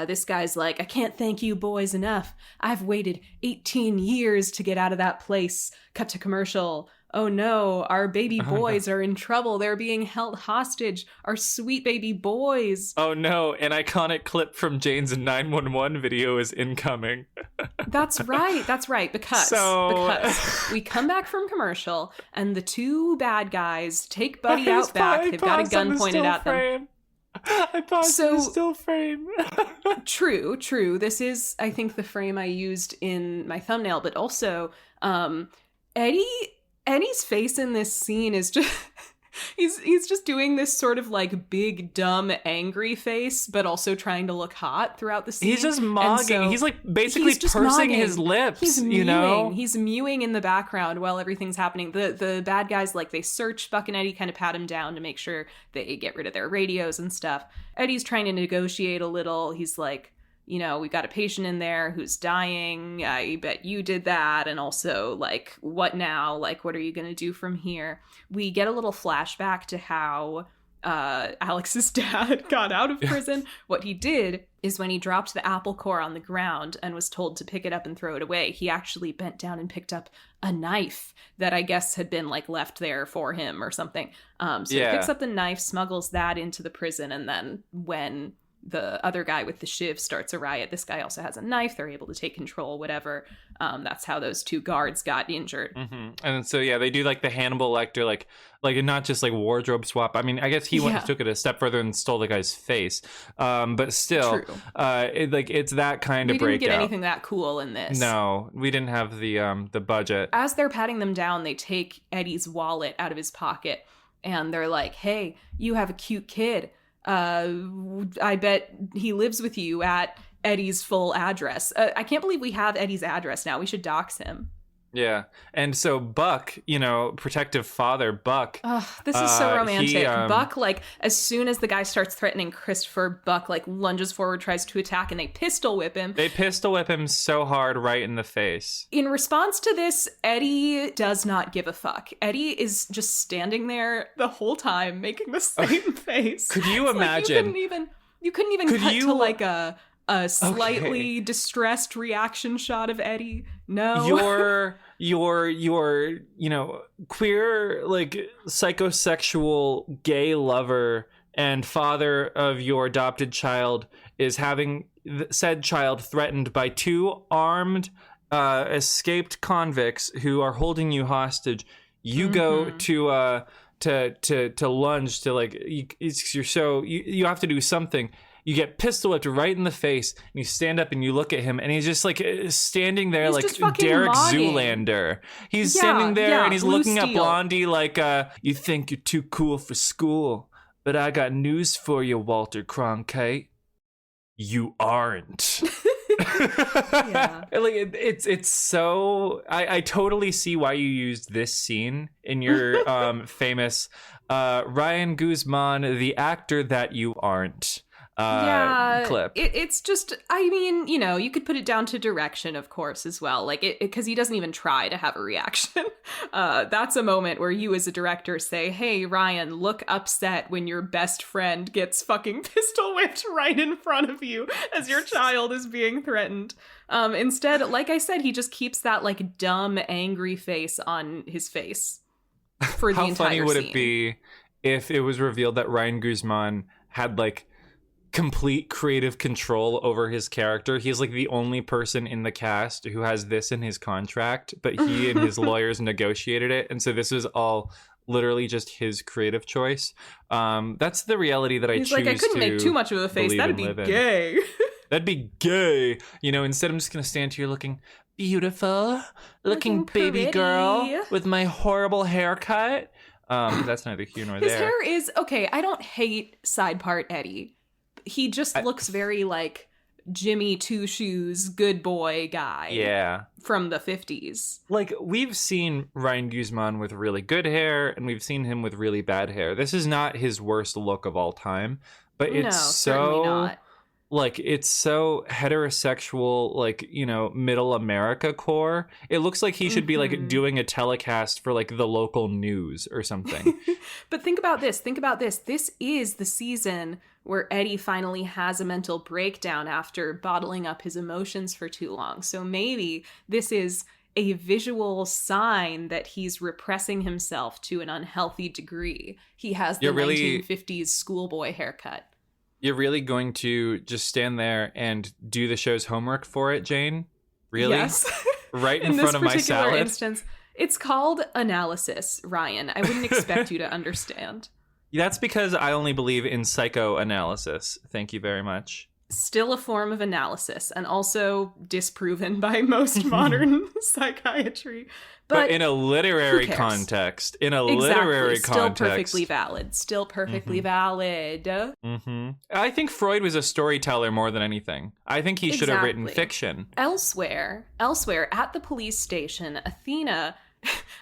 This guy's like, I can't thank you boys enough. I've waited 18 years to get out of that place. Cut to commercial. Oh no, our baby boys are in trouble. They're being held hostage. Our sweet baby boys. Oh no, an iconic clip from Jane's 911 video is incoming. That's right. Because we come back from commercial and the two bad guys take Buddie out back. They've got a gun pointed at them. I paused the still frame. True. This is, I think, the frame I used in my thumbnail, but also Eddie's face in this scene is just he's just doing this sort of like big dumb angry face, but also trying to look hot throughout the scene. He's just mogging. So he's like basically pursing mogging. His lips. He's mewing. You know, he's mewing in the background while everything's happening. The bad guys, like, they search Buck and Eddie, kind of pat him down to make sure they get rid of their radios and stuff. Eddie's trying to negotiate a little. He's like, you know, we've got a patient in there who's dying. I bet you did that. And also, like, what now? Like, what are you going to do from here? We get a little flashback to how Alex's dad got out of prison. What he did is when he dropped the apple core on the ground and was told to pick it up and throw it away, he actually bent down and picked up a knife that I guess had been, like, left there for him or something. He picks up the knife, smuggles that into the prison, and then when the other guy with the shiv starts a riot, this guy also has a knife. They're able to take control, whatever. That's how those two guards got injured. Mm-hmm. And so, yeah, they do like the Hannibal Lecter, like not just like wardrobe swap. I mean, I guess he took it a step further and stole the guy's face. But still, it's that kind of breakout. We didn't get anything that cool in this. No, we didn't have the budget. As they're patting them down, they take Eddie's wallet out of his pocket and they're like, hey, you have a cute kid. I bet he lives with you at Eddie's full address. I can't believe we have Eddie's address now. We should dox him. Yeah. And so Buck, you know, protective father Buck. This is so romantic. Buck, like, as soon as the guy starts threatening Christopher, Buck, like, lunges forward, tries to attack, and they pistol whip him. They pistol whip him so hard right in the face. In response to this, Eddie does not give a fuck. Eddie is just standing there the whole time making the same face. Could you imagine? Like, you couldn't even cut to like a slightly distressed reaction shot of Eddie. No. Your you know, queer, like, psychosexual gay lover and father of your adopted child is having said child threatened by two armed escaped convicts who are holding you hostage. You go to lunge to, like, you have to do something. You get pistol whipped right in the face, and you stand up and you look at him, and he's just like standing there, he's like Derek mogging. Zoolander. He's standing there and he's looking at Blondie like, you think you're too cool for school, but I got news for you, Walter Cronkite. You aren't. Yeah. Like, it's so I totally see why you used this scene in your famous Ryan Guzman, the actor that you aren't. Clip. It's just, I mean, you know, you could put it down to direction, of course, as well. Like, because he doesn't even try to have a reaction. That's a moment where you as a director say, hey, Ryan, look upset when your best friend gets fucking pistol whipped right in front of you as your child is being threatened. Instead, like I said, he just keeps that, like, dumb, angry face on his face for the entire scene. How funny would it be if it was revealed that Ryan Guzman had, like, complete creative control over his character? He's like the only person in the cast who has this in his contract, but he and his lawyers negotiated it, and so this is all literally just his creative choice. That's the reality that He's like, I couldn't make too much of a face. That'd be gay. That'd be gay. You know, instead I'm just gonna stand here looking beautiful, looking baby pretty girl with my horrible haircut. That's neither here nor there. His hair is okay. I don't hate side part Eddie. he just looks very like Jimmy Two Shoes good boy guy from the 50s. Like, we've seen Ryan Guzman with really good hair, and we've seen him with really bad hair. This is not his worst look of all time, but it's certainly not. Like, it's so heterosexual, like, you know, middle America core. It looks like he should be, like, doing a telecast for, like, the local news or something. But think about this. This is the season where Eddie finally has a mental breakdown after bottling up his emotions for too long. So maybe this is a visual sign that he's repressing himself to an unhealthy degree. He has the 1950s schoolboy haircut. You're really going to just stand there and do the show's homework for it, Jane? Really? Yes. Right in front of my salad? In this particular instance, it's called analysis, Ryan. I wouldn't expect you to understand. That's because I only believe in psychoanalysis. Thank you very much. Still a form of analysis, and also disproven by most modern psychiatry. But in a literary context. Still perfectly valid. Mm-hmm. I think Freud was a storyteller more than anything. I think he should have written fiction. Elsewhere, at the police station, Athena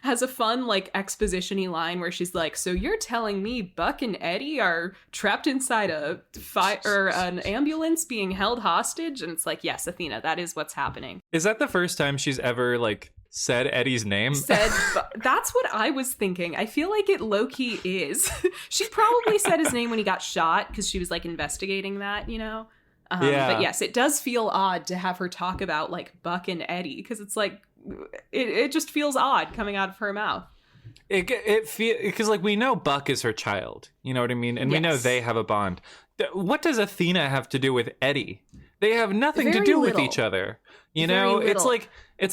has a fun, like, exposition-y line where she's like, so you're telling me Buck and Eddie are trapped inside an ambulance being held hostage? And it's like, yes, Athena, that is what's happening. Is that the first time she's ever, like, said Eddie's name? That's what I was thinking. I feel like it low-key is. She probably said his name when he got shot because she was, like, investigating that, you know? But yes, it does feel odd to have her talk about, like, Buck and Eddie, because it's like, it just feels odd coming out of her mouth. It feels, because, like, we know Buck is her child, you know what I mean? And we know they have a bond. What does Athena have to do with Eddie? They have nothing to do with each other. You know, it's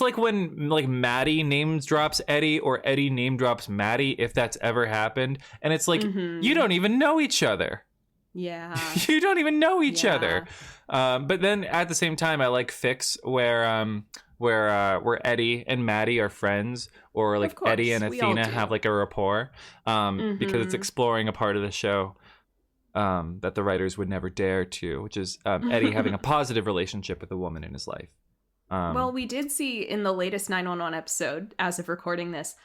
like when, like, Maddie name drops Eddie or Eddie name drops Maddie, if that's ever happened. And it's like, you don't even know each other. Yeah. You don't even know each other. But then at the same time, I like fics where Eddie and Maddie are friends, or like Eddie and Athena have like a rapport, because it's exploring a part of the show that the writers would never dare to, which is Eddie having a positive relationship with a woman in his life. Well, we did see in the latest 911 episode, as of recording this,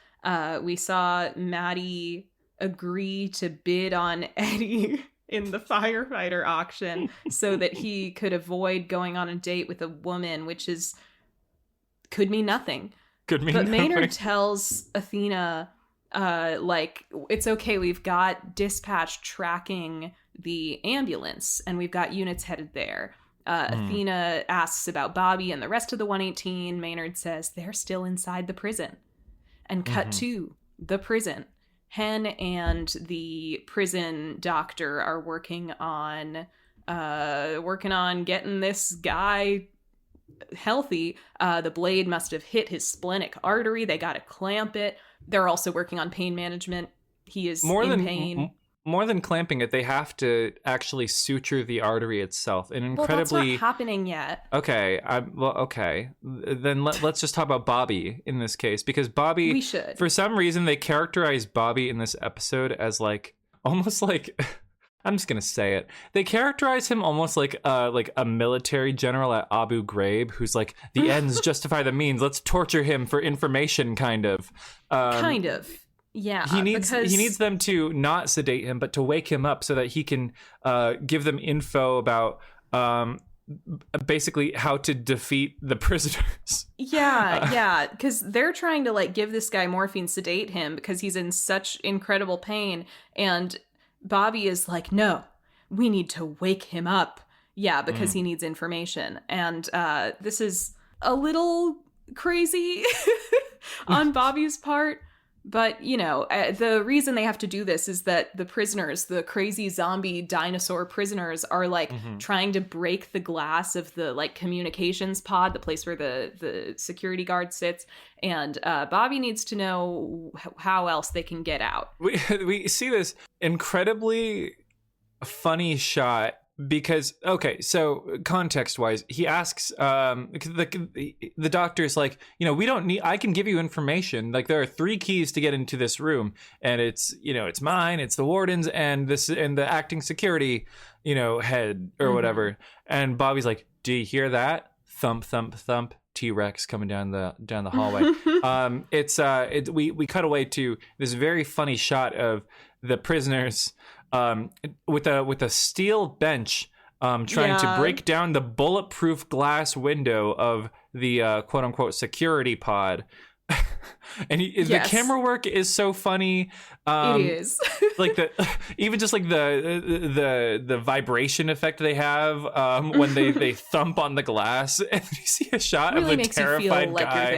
we saw Maddie agree to bid on Eddie in the firefighter auction so that he could avoid going on a date with a woman, which could mean nothing. But Maynard tells Athena, like, it's okay, we've got dispatch tracking the ambulance, and we've got units headed there. Athena asks about Bobby and the rest of the 118. Maynard says they're still inside the prison. And cut to the prison. Hen and the prison doctor are working on getting this guy healthy. The blade must have hit his splenic artery. They got to clamp it. They're also working on pain management. He is in pain. More than clamping it, they have to actually suture the artery itself. And incredibly, well, that's not happening yet. Okay, okay. Then let's just talk about Bobby in this case, because Bobby, we should. For some reason, they characterize Bobby in this episode as like almost like. I'm just gonna say it. They characterize him almost like a military general at Abu Ghraib, who's like, the ends justify the means. Let's torture him for information, kind of. Yeah. He needs them to not sedate him, but to wake him up so that he can give them info about basically how to defeat the prisoners. Yeah, because they're trying to like give this guy morphine, sedate him because he's in such incredible pain, and Bobby is like, no, we need to wake him up. Yeah, because he needs information. And this is a little crazy on Bobby's part. But, you know, the reason they have to do this is that the prisoners, the crazy zombie dinosaur prisoners, are like trying to break the glass of the like communications pod, the place where the security guard sits. And Bobby needs to know how else they can get out. We see this incredibly funny shot because okay, so context wise, he asks the doctor's like, we don't need, I can give you information, like there are 3 keys to get into this room, and it's it's mine, it's the warden's, and the acting security head or whatever. And Bobby's like, do you hear that? Thump thump thump. T-Rex coming down the hallway. We cut away to this very funny shot of the prisoners with a steel bench trying to break down the bulletproof glass window of the quote unquote security pod. And the camera work is so funny. It is like the vibration effect they have when they thump on the glass, and you see a shot really of a makes terrified you feel like guy.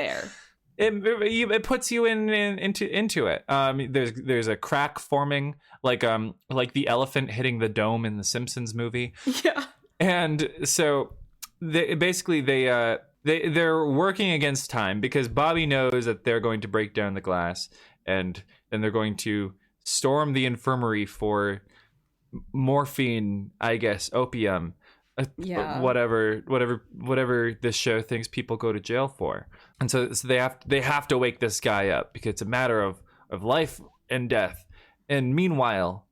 You're there. It puts you into it. There's a crack forming, like the elephant hitting the dome in the Simpsons movie. Yeah. And so they're working against time because Bobby knows that they're going to break down the glass, and then they're going to storm the infirmary for morphine, I guess, opium, whatever this show thinks people go to jail for. And so they have to wake this guy up because it's a matter of life and death. And meanwhile,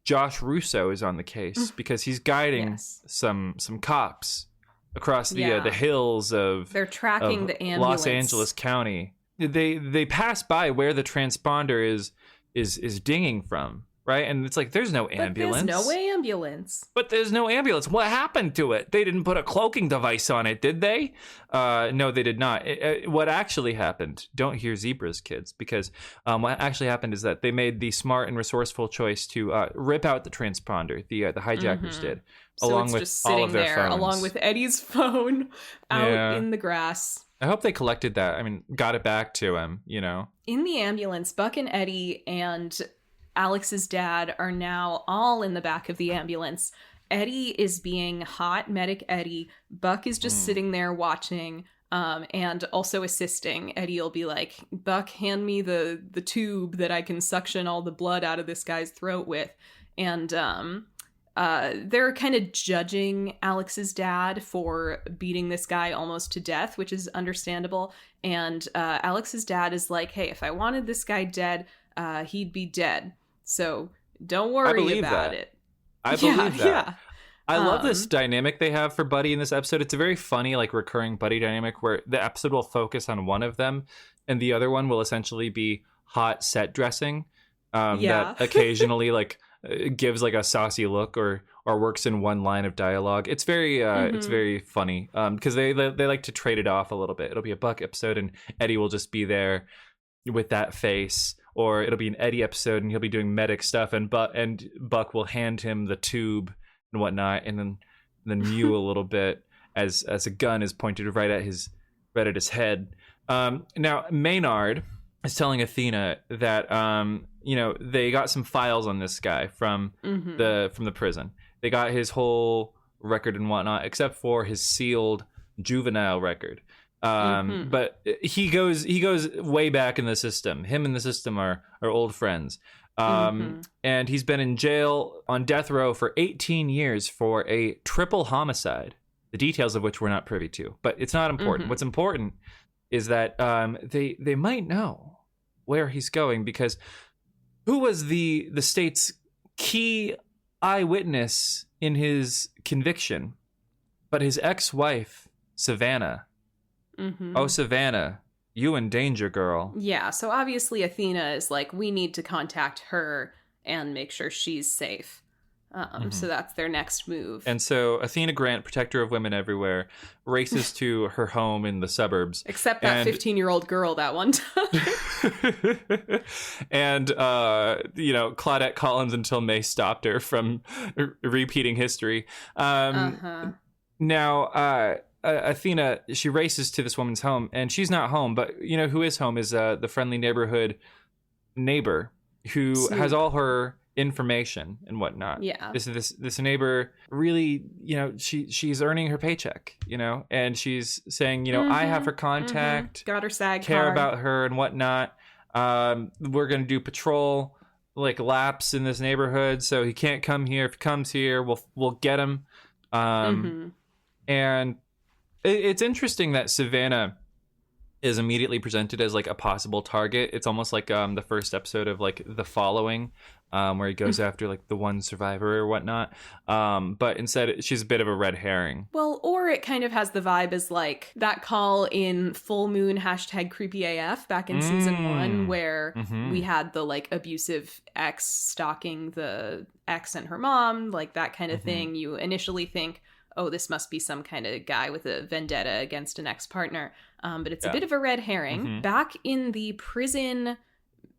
Josh Russo is on the case because he's guiding some cops across the hills of they're tracking the ambulance. Los Angeles County. They pass by where the transponder is dinging from, right? And it's like there's no ambulance. But there's no ambulance. What happened to it? They didn't put a cloaking device on it, did they? No, they did not. What actually happened? Don't hear zebras, kids, because what actually happened is that they made the smart and resourceful choice to rip out the transponder. The hijackers did. So along it's with just all sitting of their there, phones. along with Eddie's phone out in the grass. I hope they collected that. I mean, got it back to him, In the ambulance, Buck and Eddie and Alex's dad are now all in the back of the ambulance. Eddie is being hot medic Eddie. Buck is just sitting there watching and also assisting. Eddie will be like, Buck, hand me the tube that I can suction all the blood out of this guy's throat with. And they're kind of judging Alex's dad for beating this guy almost to death, which is understandable. And Alex's dad is like, hey, if I wanted this guy dead, he'd be dead. So don't worry about it. I believe that. Yeah. I love this dynamic they have for Buddy in this episode. It's a very funny, like, recurring Buddy dynamic where the episode will focus on one of them and the other one will essentially be hot set dressing that occasionally, like, gives, like, a saucy look or works in one line of dialogue. It's very it's very funny because they like to trade it off a little bit. It'll be a Buck episode and Eddie will just be there with that face, or it'll be an Eddie episode and he'll be doing medic stuff, and Buck will hand him the tube and whatnot, and then mew a little bit as a gun is pointed right at his head. Now Maynard is telling Athena that they got some files on this guy from the prison. They got his whole record and whatnot, except for his sealed juvenile record. But he goes way back in the system. Him and the system are old friends. And he's been in jail on death row for 18 years for a triple homicide, the details of which we're not privy to. But it's not important. What's important is that they might know where he's going, because who was the state's key eyewitness in his conviction but his ex-wife, Savannah. Oh, Savannah, you in danger, girl. Yeah, so obviously Athena is like, we need to contact her and make sure she's safe. So that's their next move. And so Athena Grant, protector of women everywhere, races to her home in the suburbs. Except that 15-year-old girl that one time. And, Claudette Collins until May stopped her from repeating history. Now, Athena, she races to this woman's home, and she's not home, but who is home is the friendly neighborhood neighbor who Snoop. has all her information and whatnot. Yeah. This neighbor really, she's earning her paycheck, and she's saying, I have her contact, got her SAG care card. about her and whatnot. We're going to do patrol. like laps in this neighborhood, so he can't come here. If he comes here, we'll get him. And it's interesting that Savannah is immediately presented as like a possible target. It's almost like the first episode of like The Following, where he goes after like the one survivor or whatnot. But instead, she's a bit of a red herring. Well, or it kind of has the vibe as like that call in Full Moon #creepyAF back in season 1, where we had the like abusive ex stalking the ex and her mom, like that kind of thing. You initially think, oh, this must be some kind of guy with a vendetta against an ex-partner. But it's a bit of a red herring. Back in the prison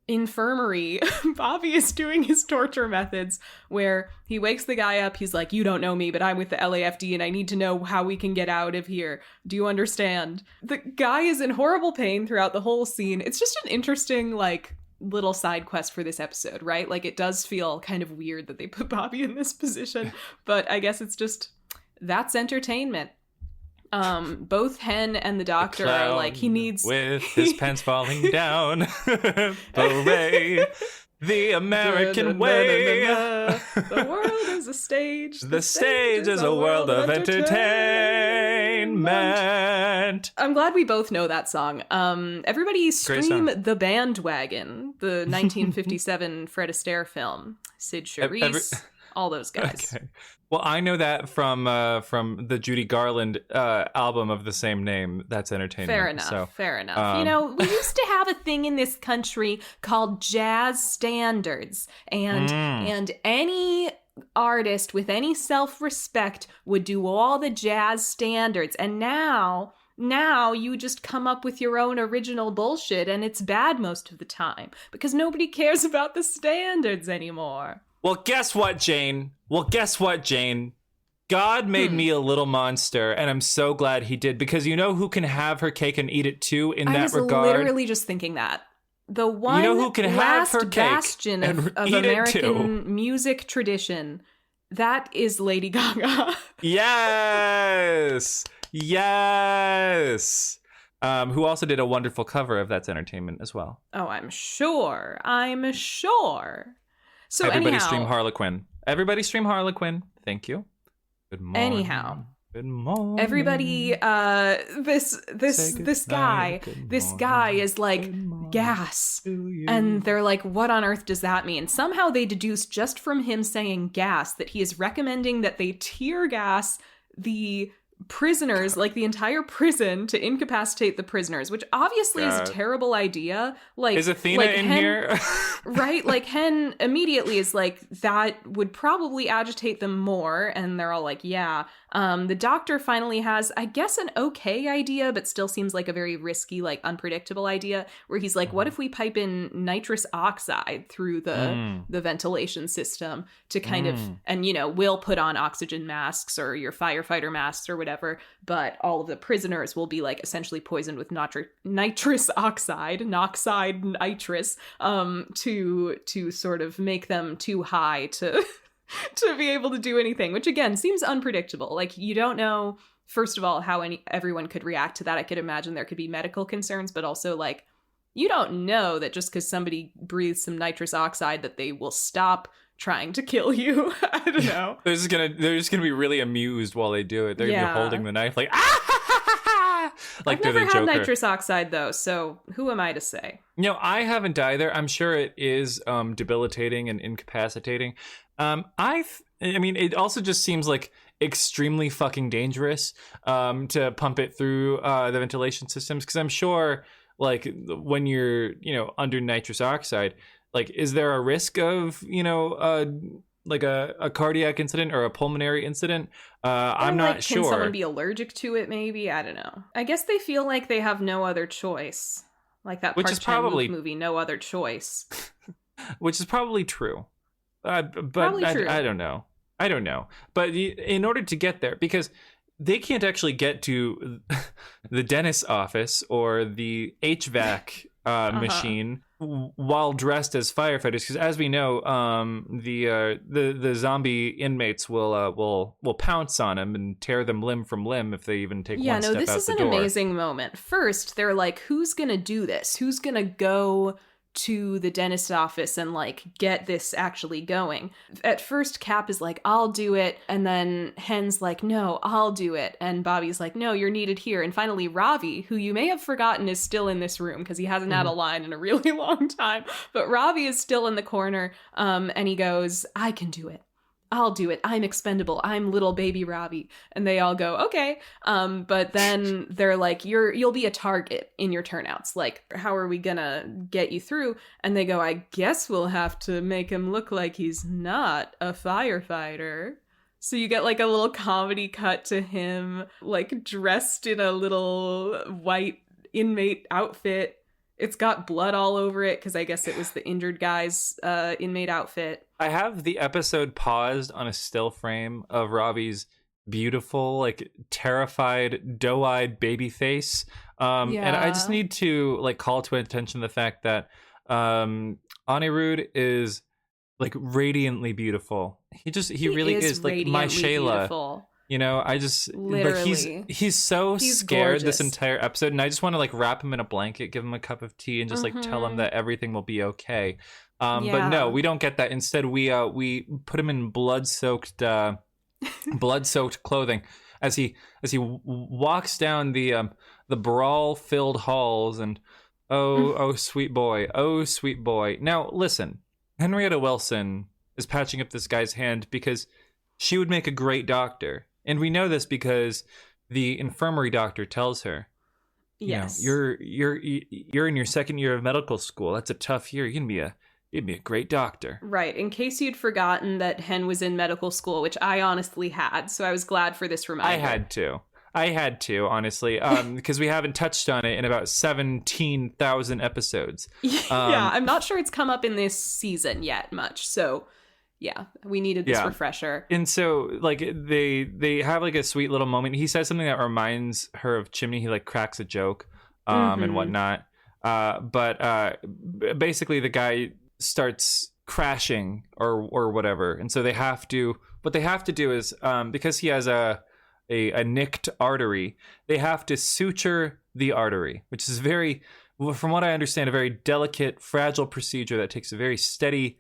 infirmary, Bobby is doing his torture methods where he wakes the guy up. He's like, you don't know me, but I'm with the LAFD and I need to know how we can get out of here. Do you understand? The guy is in horrible pain throughout the whole scene. It's just an interesting, like, little side quest for this episode, right? Like, it does feel kind of weird that they put Bobby in this position, but I guess it's just, that's entertainment. Both Hen and the doctor are like, he needs with his pants falling down. Hooray, the American way. The world is a stage. The stage is a world of entertainment. I'm glad we both know that song. Everybody scream The Bandwagon, the 1957 Fred Astaire film. Sid Charisse, all those guys. Okay. Well, I know that from the Judy Garland album of the same name. That's entertainment. Fair enough. You know, we used to have a thing in this country called jazz standards, and any artist with any self-respect would do all the jazz standards, and now you just come up with your own original bullshit, and it's bad most of the time because nobody cares about the standards anymore. Well, guess what, Jane? God made me a little monster, and I'm so glad he did, because you know who can have her cake and eat it too in that regard? I was literally just thinking that. The one who can last have her cake bastion of American music tradition, that is Lady Gaga. Yes! Who also did a wonderful cover of That's Entertainment as well. Oh, I'm sure. So everybody anyhow, stream Harlequin. Thank you. Good morning. Good morning. Everybody, this guy is like gas, and they're like, what on earth does that mean? Somehow they deduce just from him saying gas that he is recommending that they tear gas the prisoners, like the entire prison, to incapacitate the prisoners, which obviously is a terrible idea. Like, is Athena in here? Right? Like, Hen immediately is like, that would probably agitate them more, and they're all like, yeah. The doctor finally has, I guess, an okay idea, but still seems like a very risky, like unpredictable idea, where he's like, what if we pipe in nitrous oxide through the ventilation system to kind of, and you know, we'll put on oxygen masks or your firefighter masks or whatever, but all of the prisoners will be like essentially poisoned with nitrous oxide, nitrous, to sort of make them too high to to be able to do anything, which again seems unpredictable. Like, you don't know, first of all, how everyone could react to that. I could imagine there could be medical concerns, but also like, you don't know that just because somebody breathes some nitrous oxide that they will stop trying to kill you. I don't know. They're just gonna be really amused while they do it. They're gonna be holding the knife like, ah! Like I've never had nitrous oxide though, so who am I to say? You know, I haven't either. I'm sure it is debilitating and incapacitating. I mean, it also just seems like extremely fucking dangerous to pump it through the ventilation systems, because I'm sure, like, when you're, you know, under nitrous oxide, like, is there a risk of, you know, like a cardiac incident or a pulmonary incident? I'm not sure. Can someone be allergic to it, maybe? I don't know. I guess they feel like they have no other choice. Like that Park Chan-wook movie, No Other Choice. Which is probably true. But true. I don't know. But in order to get there, because they can't actually get to the dentist's office or the HVAC machine while dressed as firefighters, because as we know, the zombie inmates will pounce on them and tear them limb from limb if they even take one step out the door. Yeah, no, this is an amazing moment. First, they're like, who's gonna do this? Who's gonna go to the dentist's office and like get this actually going. At first Cap is like, I'll do it, and then Hen's like, no, I'll do it, and Bobby's like, no, you're needed here. And finally Ravi, who you may have forgotten is still in this room because he hasn't had a line in a really long time, but Ravi is still in the corner, and he goes, I can do it, I'll do it, I'm expendable, I'm little baby Ravi. And they all go, okay. But then they're like, you'll be a target in your turnouts. Like, how are we gonna get you through? And they go, I guess we'll have to make him look like he's not a firefighter. So you get like a little comedy cut to him, like dressed in a little white inmate outfit. It's got blood all over it because I guess it was the injured guy's inmate outfit. I have the episode paused on a still frame of Ravi's beautiful, like terrified, doe-eyed baby face. And I just need to like call to attention the fact that Anirudh is like radiantly beautiful. He really is like my Shayla. Beautiful. You know, I just literally, but he's so scared gorgeous. This entire episode, and I just want to like wrap him in a blanket, give him a cup of tea, and just like tell him that everything will be okay. But no, we don't get that. Instead, we put him in blood-soaked clothing as he walks down the Brawl-filled halls, and oh sweet boy. Now listen, Henrietta Wilson is patching up this guy's hand because she would make a great doctor. And we know this because the infirmary doctor tells her, yes, you know, you're in your second year of medical school. That's a tough year. You'd be a great doctor. Right. In case you'd forgotten that Hen was in medical school, which I honestly had. So I was glad for this reminder. I had to, honestly, because we haven't touched on it in about 17,000 episodes. Yeah, I'm not sure it's come up in this season yet much. So yeah, we needed this refresher. And so, like, they have, like, a sweet little moment. He says something that reminds her of Chimney. He, like, cracks a joke and whatnot. But basically, the guy starts crashing or whatever. And so what they have to do is, because he has a nicked artery, they have to suture the artery, which is from what I understand, a very delicate, fragile procedure that takes a very steady,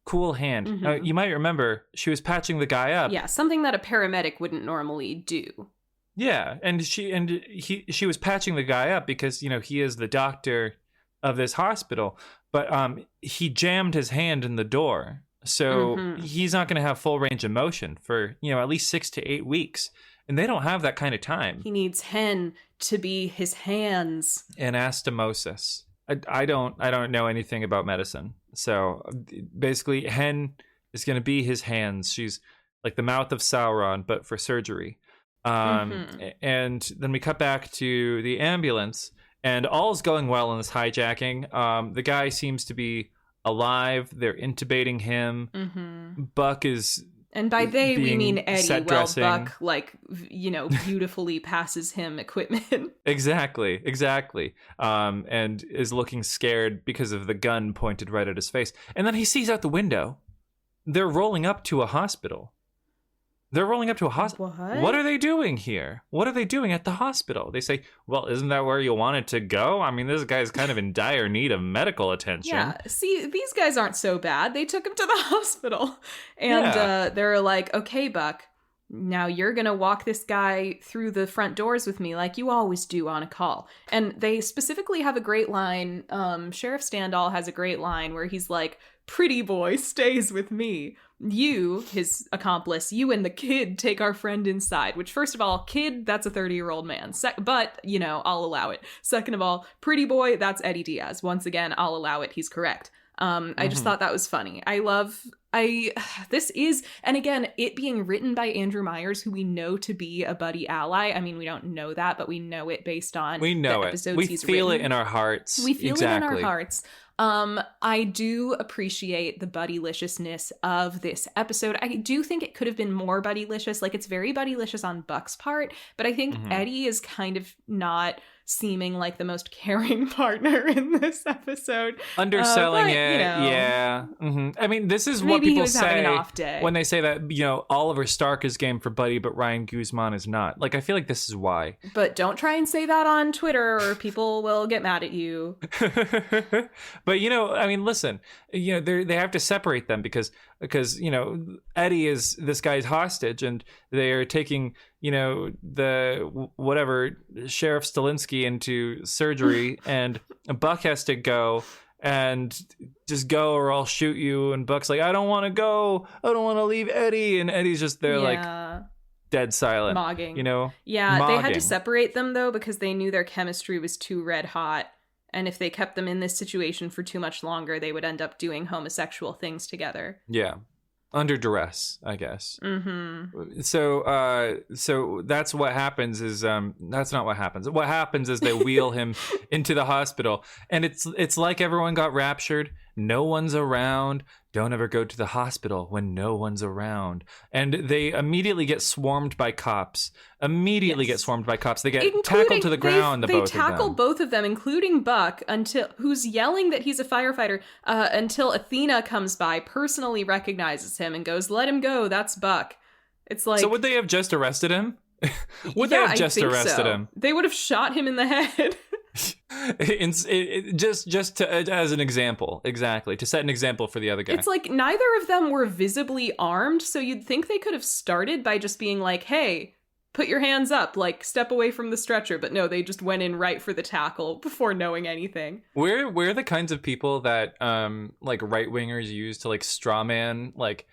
cool hand. Now, you might remember she was patching the guy up. Yeah, something that a paramedic wouldn't normally do. Yeah, and she was patching the guy up because, you know, he is the doctor of this hospital, but he jammed his hand in the door, so he's not going to have full range of motion for, you know, at least 6 to 8 weeks, and they don't have that kind of time. He needs Hen to be his hands. Anastomosis. I don't know anything about medicine. So basically, Hen is going to be his hands. She's like the mouth of Sauron, but for surgery. And then we cut back to the ambulance, and all's going well in this hijacking. The guy seems to be alive. They're intubating him. Buck is... And by they, we mean Eddie, dressing. Buck, like, you know, beautifully passes him equipment. Exactly. And is looking scared because of the gun pointed right at his face. And then he sees out the window, they're rolling up to a hospital. What are they doing here? What are they doing at the hospital? They say, well, isn't that where you wanted to go? I mean, this guy's kind of in dire need of medical attention. Yeah, see, these guys aren't so bad. They took him to the hospital. And they're like, okay, Buck, now you're going to walk this guy through the front doors with me like you always do on a call. And they specifically have a great line. Sheriff Standall has a great line where he's like, pretty boy stays with me. You, his accomplice, you and the kid take our friend inside. Which, first of all, kid, that's a 30-year-old man. But, you know, I'll allow it. Second of all, pretty boy, that's Eddie Diaz. Once again, I'll allow it. He's correct. I just thought that was funny. This is, and again, it being written by Andrew Myers, who we know to be a buddy ally. I mean, we don't know that, but we know it based on the episodes he's written. We feel it in our hearts. We feel it in our hearts. I do appreciate the buddy-liciousness of this episode. I do think it could have been more buddy-licious. Like, it's very buddy-licious on Buck's part, but I think Eddie is kind of not seeming like the most caring partner in this episode. Underselling it, yeah. Mm-hmm. I mean, this is what people say when they say that, Oliver Stark is game for Buddie, but Ryan Guzman is not. Like, I feel like this is why. But don't try and say that on Twitter or people will get mad at you. But, I mean, listen, they have to separate them because Eddie is this guy's hostage, and they are taking, the whatever Sheriff Stilinski into surgery, and Buck has to go and just go or I'll shoot you. And Buck's like, I don't want to go. I don't want to leave Eddie. And Eddie's just there like dead silent. Mogging. Yeah, mogging. They had to separate them though because they knew their chemistry was too red hot. And if they kept them in this situation for too much longer, they would end up doing homosexual things together. Yeah. Under duress, I guess. Mm-hmm. So that's what happens is that's not what happens. What happens is they wheel him into the hospital, and it's like everyone got raptured. No one's around. Don't ever go to the hospital when no one's around. And they immediately get swarmed by cops. They get tackled to the ground. They tackle both of them, including Buck, who's yelling that he's a firefighter, until Athena comes by, personally recognizes him, and goes, "Let him go. That's Buck." It's like, so would they have just arrested him? They have just arrested him? They would have shot him in the head. Just as an example, exactly, to set an example for the other guy. It's like neither of them were visibly armed, so you'd think they could have started by just being like, hey, put your hands up, like step away from the stretcher. But no, they just went in right for the tackle before knowing anything. We're the kinds of people that like right-wingers use to like straw man like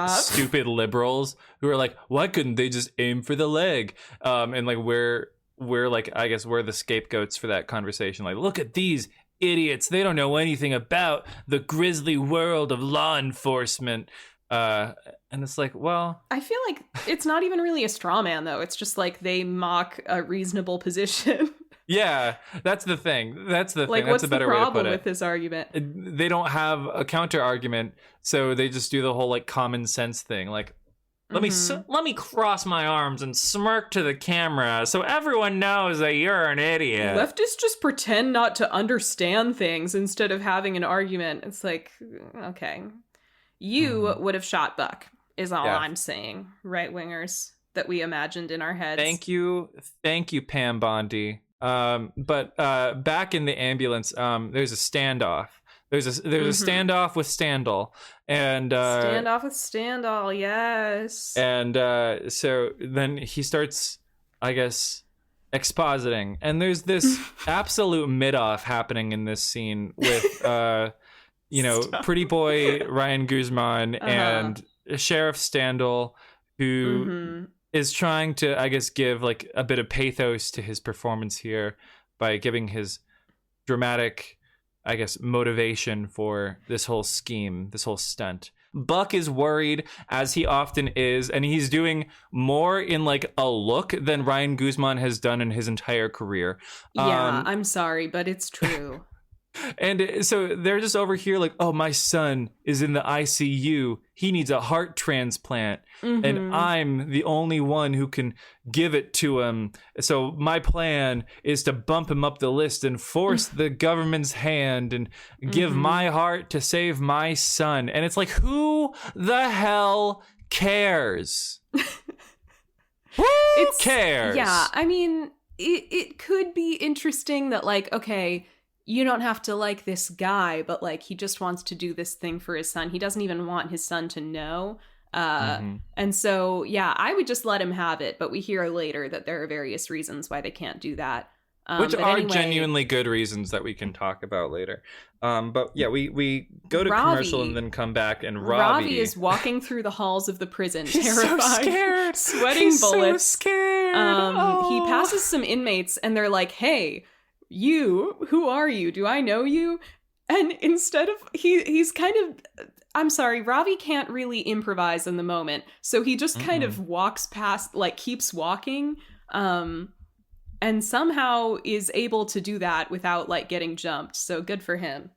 stupid liberals who are like, why couldn't they just aim for the leg? And like we're like, I guess we're the scapegoats for that conversation. Like, look at these idiots. They don't know anything about the grisly world of law enforcement. And it's like, well... I feel like it's not even really a straw man, though. It's just like they mock a reasonable position. Yeah, that's the thing. That's the like, thing. That's a better way to put it. What's the problem with this argument? They don't have a counter argument, so they just do the whole like common sense thing. Like, let me cross my arms and smirk to the camera so everyone knows that you're an idiot. Leftists just pretend not to understand things instead of having an argument. It's like, okay, you would have shot Buck, is all I'm saying. Right-wingers that we imagined in our heads. Thank you, Pam Bondi. But back in the ambulance, there's a standoff. There's a standoff with Standal, and standoff with Standal, yes. And so then he starts, I guess, expositing, and there's this absolute mid-off happening in this scene with, pretty boy Ryan Guzman and Sheriff Standal, who is trying to, I guess, give like a bit of pathos to his performance here by giving his dramatic, I guess, motivation for this whole scheme, this whole stunt. Buck is worried, as he often is, and he's doing more in like a look than Ryan Guzman has done in his entire career. Yeah, I'm sorry, but it's true. And so they're just over here like, oh, my son is in the ICU. He needs a heart transplant. And I'm the only one who can give it to him. So my plan is to bump him up the list and force the government's hand and give my heart to save my son. And it's like, who the hell cares? Who cares? Yeah, I mean, it could be interesting that like, okay, you don't have to like this guy, but like he just wants to do this thing for his son. He doesn't even want his son to know. And so, yeah, I would just let him have it. But we hear later that there are various reasons why they can't do that. Which are genuinely good reasons that we can talk about later. But yeah, we go to commercial and then come back, and Ravi is walking through the halls of the prison, terrified, so scared, sweating bullets. So scared. He passes some inmates and they're like, hey, who are you? Do I know you? And instead of, he's kind of, I'm sorry, Ravi can't really improvise in the moment. So he just kind of walks past, like keeps walking, and somehow is able to do that without like getting jumped. So good for him.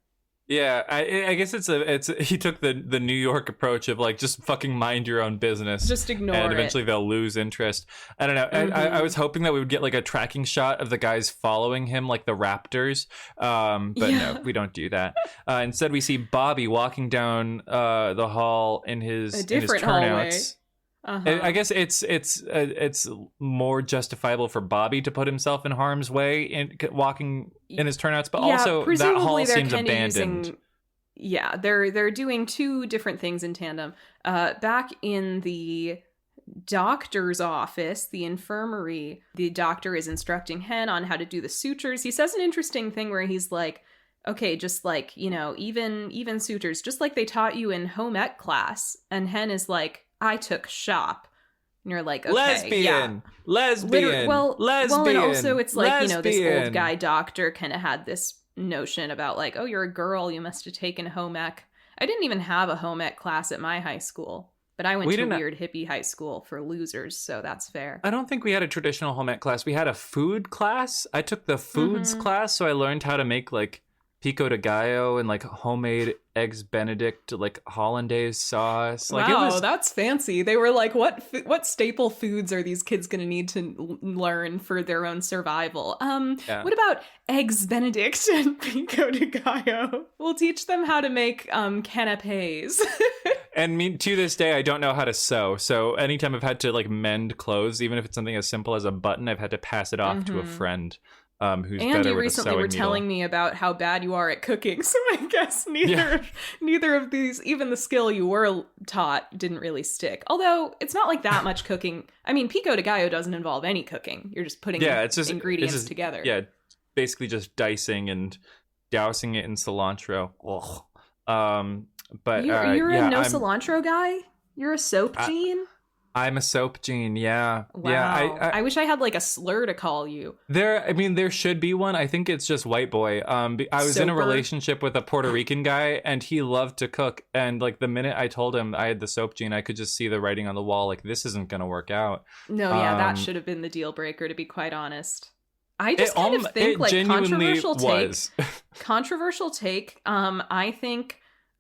Yeah, I guess it's he took the New York approach of like just fucking mind your own business, just ignore and it. Eventually they'll lose interest. I don't know. I was hoping that we would get like a tracking shot of the guys following him like the Raptors, but no, we don't do that. Instead, we see Bobby walking down the hall in his turnouts. I guess it's more justifiable for Bobby to put himself in harm's way in walking in his turnouts, but also that hall seems abandoned. They're doing two different things in tandem. Back in the doctor's office, the infirmary, the doctor is instructing Hen on how to do the sutures. He says an interesting thing where he's like, okay, just like, even sutures, just like they taught you in home ec class. And Hen is like, I took shop. And you're like, okay, lesbian. And also it's like, this old guy doctor kind of had this notion about like, oh, you're a girl, you must have taken home ec. I didn't even have a home ec class at my high school, but I went to a weird hippie high school for losers, so that's fair. I don't think we had a traditional home ec class. We had a food class. I took the foods class, so I learned how to make like pico de gallo and like homemade eggs Benedict, like hollandaise sauce. Like, wow, that's fancy. They were like, what staple foods are these kids going to need to learn for their own survival? What about eggs Benedict and pico de gallo? We'll teach them how to make canapes. And to this day, I don't know how to sew. So anytime I've had to like mend clothes, even if it's something as simple as a button, I've had to pass it off to a friend. Who's and better you with recently a sewing were telling needle. me about how bad you are at cooking, so I guess neither of these, even the skill you were taught, didn't really stick. Although it's not like that much cooking. I mean, pico de gallo doesn't involve any cooking. You're just putting ingredients together. Yeah, basically just dicing and dousing it in cilantro. But you're a cilantro guy. You're a soap gene. I'm a soap gene, yeah. Wow. Yeah, I wish I had like a slur to call you. There should be one. I think it's just white boy. I was in a relationship with a Puerto Rican guy, and he loved to cook. And like the minute I told him I had the soap gene, I could just see the writing on the wall. Like, this isn't going to work out. No, that should have been the deal breaker, to be quite honest. I just kind of think like controversial take.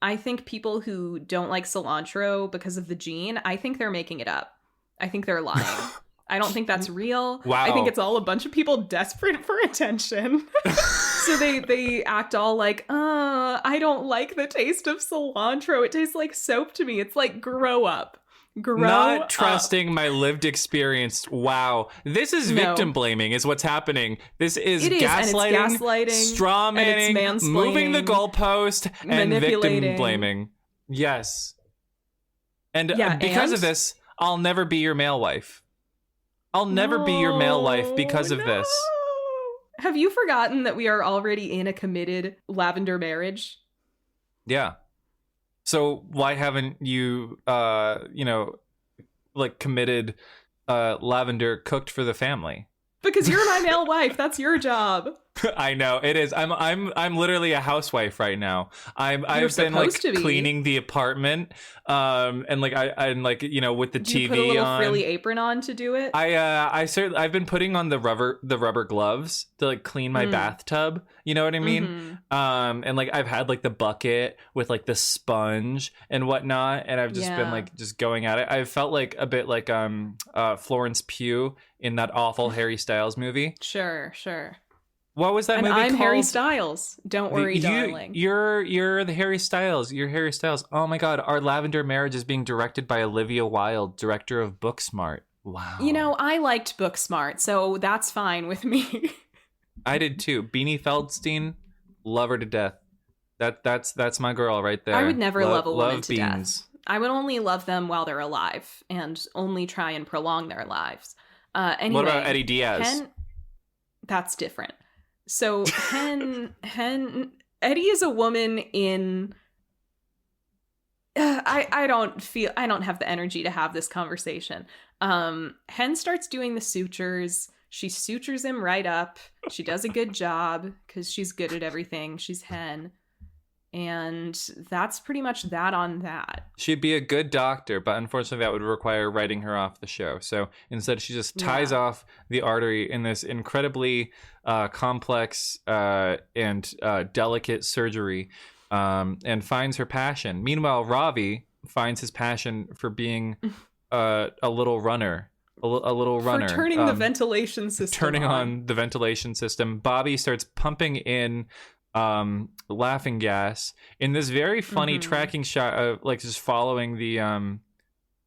I think people who don't like cilantro because of the gene, I think they're making it up. I think they're lying. I don't think that's real. Wow. I think it's all a bunch of people desperate for attention. So they act all like, I don't like the taste of cilantro. It tastes like soap to me. It's like, grow up. Not trusting my lived experience. Wow. This is victim blaming is what's happening. This is gaslighting, straw manning, moving the goalpost, and victim blaming. Yes. And because of this, I'll never be your male wife. I'll never be your male wife because of this. Have you forgotten that we are already in a committed lavender marriage? Yeah. So why haven't you, committed lavender cooked for the family? Because you're my male wife. That's your job. I know it is. I'm literally a housewife right now. I've been like cleaning the apartment, and like I'm like with the TV on. You put a little frilly apron on to do it. I've been putting on the rubber gloves to like clean my bathtub. You know what I mean? And like I've had like the bucket with like the sponge and whatnot, and I've just been like just going at it. I felt like a bit like Florence Pugh in that awful Harry Styles movie. Sure. What was that movie called? I'm Harry Styles. Don't worry, darling. You're the Harry Styles. You're Harry Styles. Oh my God, our lavender marriage is being directed by Olivia Wilde, director of Booksmart. Wow. I liked Booksmart, so that's fine with me. I did too. Beanie Feldstein, love her to death. That's my girl right there. I would never love a woman to death. I would only love them while they're alive and only try and prolong their lives. Anyway, what about Eddie Diaz? That's different. So Eddie is a woman in. I don't have the energy to have this conversation. Hen starts doing the sutures. She sutures him right up. She does a good job because she's good at everything. She's Hen. And that's pretty much that on that. She'd be a good doctor, but unfortunately that would require writing her off the show. So instead she just ties off the artery in this incredibly complex and delicate surgery and finds her passion. Meanwhile, Ravi finds his passion for being a little runner. A little runner. For turning the ventilation system Turning on the ventilation system. Bobby starts pumping in laughing gas in this very funny tracking shot of like just following the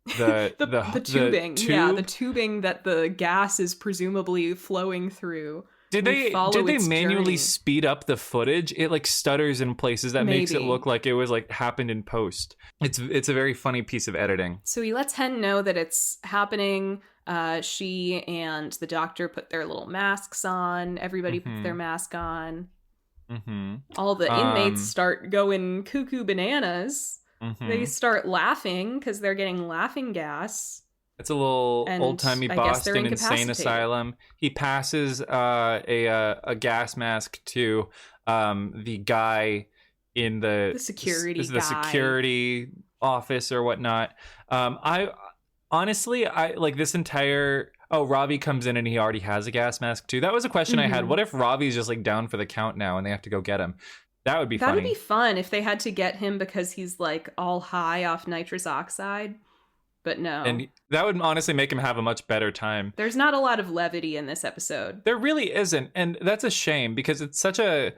tubing. The tube. Yeah, the tubing that the gas is presumably flowing through. Did they manually speed up the footage? It like stutters in places that makes it look like it was like happened in post. It's a very funny piece of editing. So he lets Hen know that it's happening. She and the doctor put their little masks on. Everybody puts their mask on. All the inmates start going cuckoo bananas. They start laughing because they're getting laughing gas. It's a little old-timey Boston insane asylum. He passes a gas mask to the guy in the security office or whatnot. I honestly like this entire... Oh, Ravi comes in and he already has a gas mask too. That was a question I had. What if Ravi's just like down for the count now and they have to go get him? That would be funny. That would be fun if they had to get him because he's like all high off nitrous oxide. But no. And that would honestly make him have a much better time. There's not a lot of levity in this episode. There really isn't. And that's a shame because it's such a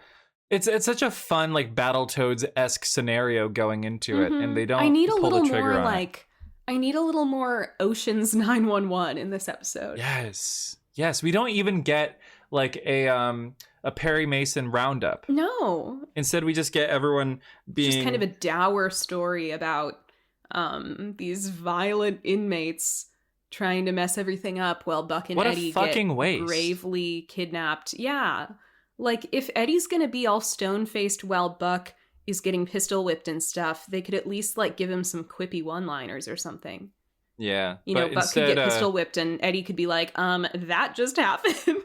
fun like Battletoads-esque scenario going into it. And they don't pull the trigger on it. I need a little more Ocean's 911 in this episode. Yes. We don't even get like a Perry Mason roundup. No. Instead, we just get everyone being just kind of a dour story about these violent inmates trying to mess everything up while Buck and Eddie get gravely kidnapped. Yeah. Like if Eddie's gonna be all stone-faced while Buck is getting pistol whipped and stuff, they could at least like give him some quippy one-liners or something. Yeah. You know, Buck could get pistol whipped and Eddie could be like, that just happened.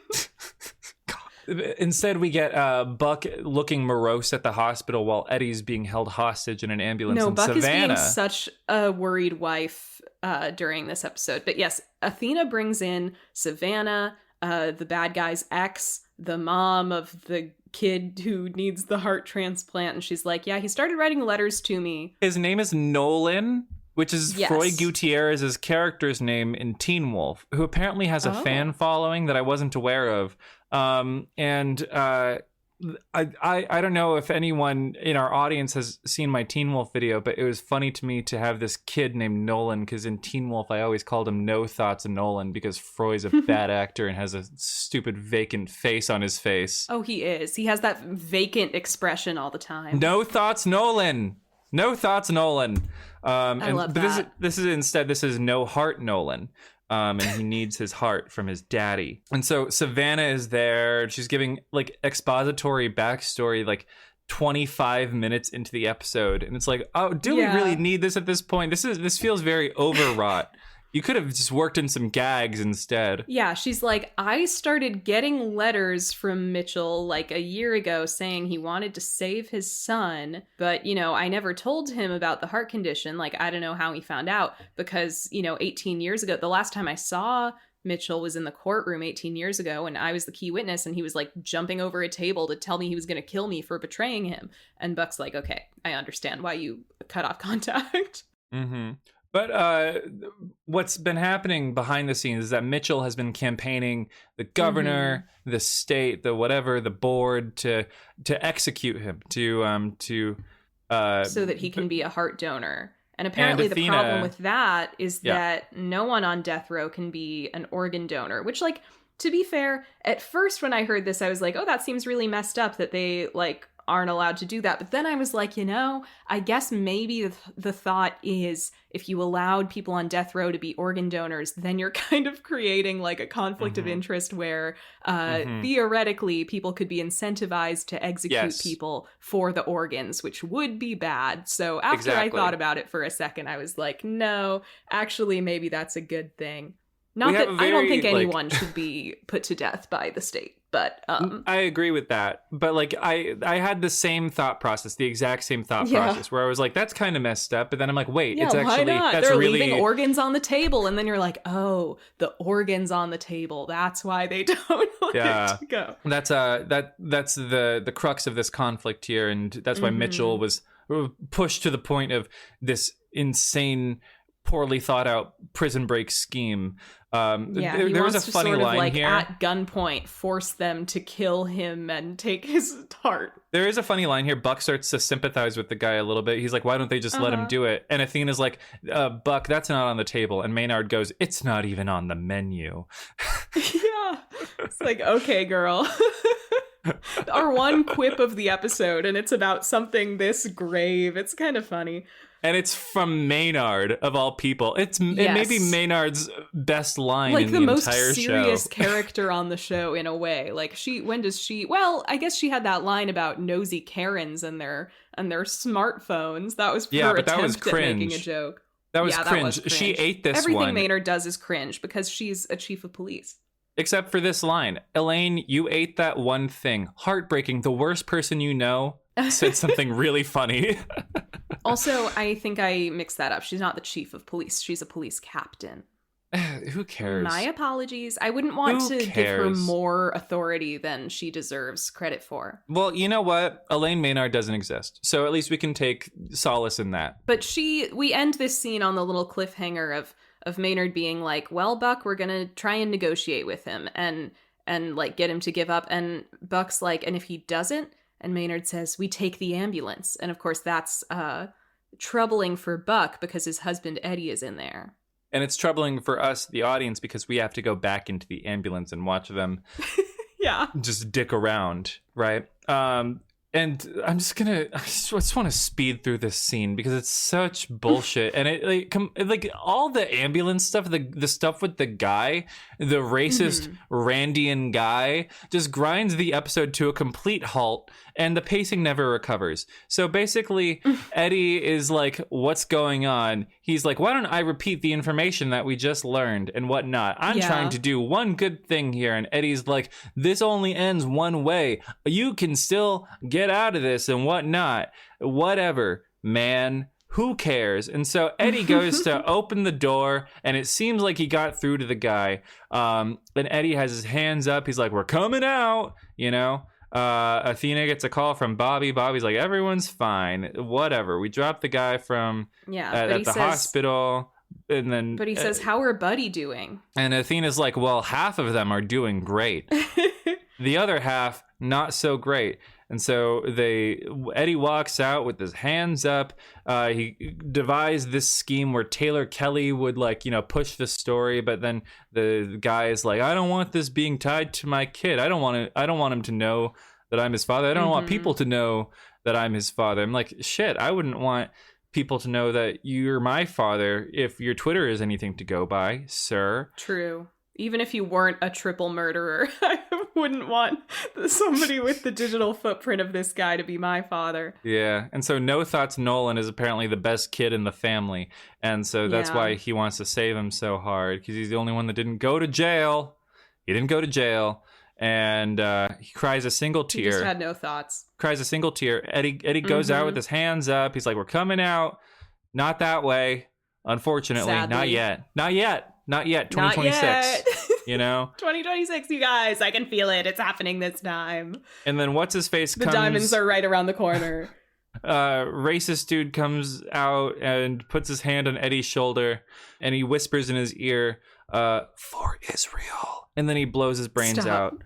Instead, we get Buck looking morose at the hospital while Eddie's being held hostage in an ambulance in Buck Savannah. is being such a worried wife during this episode. But yes, Athena brings in Savannah, the bad guy's ex, the mom of the kid who needs the heart transplant. And she's like, yeah, he started writing letters to me. His name is Nolan, which is Froy Gutierrez's character's name in Teen Wolf, who apparently has a fan following that I wasn't aware of. I don't know if anyone in our audience has seen my Teen Wolf video, but it was funny to me to have this kid named Nolan, because in Teen Wolf I always called him No Thoughts Nolan because Froy's a bad actor and has a stupid vacant face on his face. Oh, he is. He has that vacant expression all the time. No Thoughts Nolan. No Thoughts Nolan. I love that. This is No Heart Nolan. And he needs his heart from his daddy. And so Savannah is there. She's giving like expository backstory like 25 minutes into the episode. And it's like, oh, do we really need this at this point? This feels very overwrought. You could have just worked in some gags instead. Yeah, she's like, I started getting letters from Mitchell like a year ago saying he wanted to save his son. But, you know, I never told him about the heart condition. Like, I don't know how he found out because, you know, 18 years ago, the last time I saw Mitchell was in the courtroom 18 years ago and I was the key witness and he was like jumping over a table to tell me he was going to kill me for betraying him. And Buck's like, okay, I understand why you cut off contact. Mm-hmm. But what's been happening behind the scenes is that Mitchell has been campaigning the governor, the state, the whatever, the board to execute him, so that he can be a heart donor. And apparently the problem with that is that no one on death row can be an organ donor, which, like, to be fair, at first when I heard this, I was like, oh, that seems really messed up that they, like, aren't allowed to do that. But then I was like, you know, I guess maybe the thought is if you allowed people on death row to be organ donors, then you're kind of creating like a conflict of interest where theoretically people could be incentivized to execute people for the organs, which would be bad. So after I thought about it for a second, I was like, no, actually, maybe that's a good thing. Not that I don't think anyone should be put to death by the state. But I agree with that. But like I had the same thought process, the exact same thought process, where I was like, that's kind of messed up. But then I'm like, wait, it's actually why not? that's They're really leaving organs on the table, and then you're like, oh, the organs on the table. That's why they don't want it to go. That's the crux of this conflict here, and that's why Mitchell was pushed to the point of this insane, poorly thought out prison break scheme. There was a funny line here. At gunpoint, force them to kill him and take his heart. There is a funny line here. Buck starts to sympathize with the guy a little bit. He's like, why don't they just let him do it? And Athena's like, Buck, that's not on the table. And Maynard goes, it's not even on the menu. Yeah. It's like, okay, girl. Our one quip of the episode, and it's about something this grave. It's kind of funny. And it's from Maynard, of all people. It may be Maynard's best line in the entire show. Like the most serious character on the show, in a way. Like, well, I guess she had that line about nosy Karens and their smartphones. That was her attempt at making a joke. That was cringe. She ate this Everything one. Everything Maynard does is cringe because she's a chief of police. Except for this line. Elaine, you ate that one thing. Heartbreaking. The worst person you know said something really funny. Also, I think I mixed that up. She's not the chief of police. She's a police captain. Who cares? My apologies. I wouldn't want to give her more authority than she deserves credit for. Well, you know what? Elaine Maynard doesn't exist. So at least we can take solace in that. But we end this scene on the little cliffhanger of Maynard being like, well, Buck, we're going to try and negotiate with him and like get him to give up. And Buck's like, and if he doesn't? And Maynard says, we take the ambulance. And of course, that's troubling for Buck because his husband Eddie is in there. And it's troubling for us, the audience, because we have to go back into the ambulance and watch them just dick around, right? And I just want to speed through this scene because it's such bullshit. And it like all the ambulance stuff, the stuff with the guy, the racist Randian guy, just grinds the episode to a complete halt, and the pacing never recovers. So basically, Eddie is like, what's going on? He's like, why don't I repeat the information that we just learned and whatnot? I'm trying to do one good thing here. And Eddie's like, this only ends one way. You can still get out of this and whatnot. Whatever, man. Who cares? And so Eddie goes to open the door, and it seems like he got through to the guy. And Eddie has his hands up. He's like, we're coming out, you know? Athena gets a call from Bobby. Bobby's like, everyone's fine. Whatever. We dropped the guy from at the hospital. And then, but he says, how are Buddie doing? And Athena's like, well, half of them are doing great. The other half, not so great. And so Eddie walks out with his hands up. He devised this scheme where Taylor Kelly would push the story, but then the guy is like, I don't want this being tied to my kid. I don't want him to know that I'm his father. I don't want people to know that I'm his father. I'm like, shit, I wouldn't want people to know that you're my father if your Twitter is anything to go by, sir. True. Even if you weren't a triple murderer, I wouldn't want somebody with the digital footprint of this guy to be my father. Yeah, and so No Thoughts Nolan is apparently the best kid in the family, and so that's why he wants to save him so hard, because he's the only one that didn't go to jail. He didn't go to jail, and he cries a single tear. He just had no thoughts. Cries a single tear. Eddie goes out with his hands up. He's like, we're coming out. Not that way. Unfortunately. Sadly. Not yet. 2026. Not yet. You know? 2026, you guys. I can feel it. It's happening this time. And then what's his face comes... The diamonds are right around the corner. Racist dude comes out and puts his hand on Eddie's shoulder, and he whispers in his ear, for Israel. And then he blows his brains out.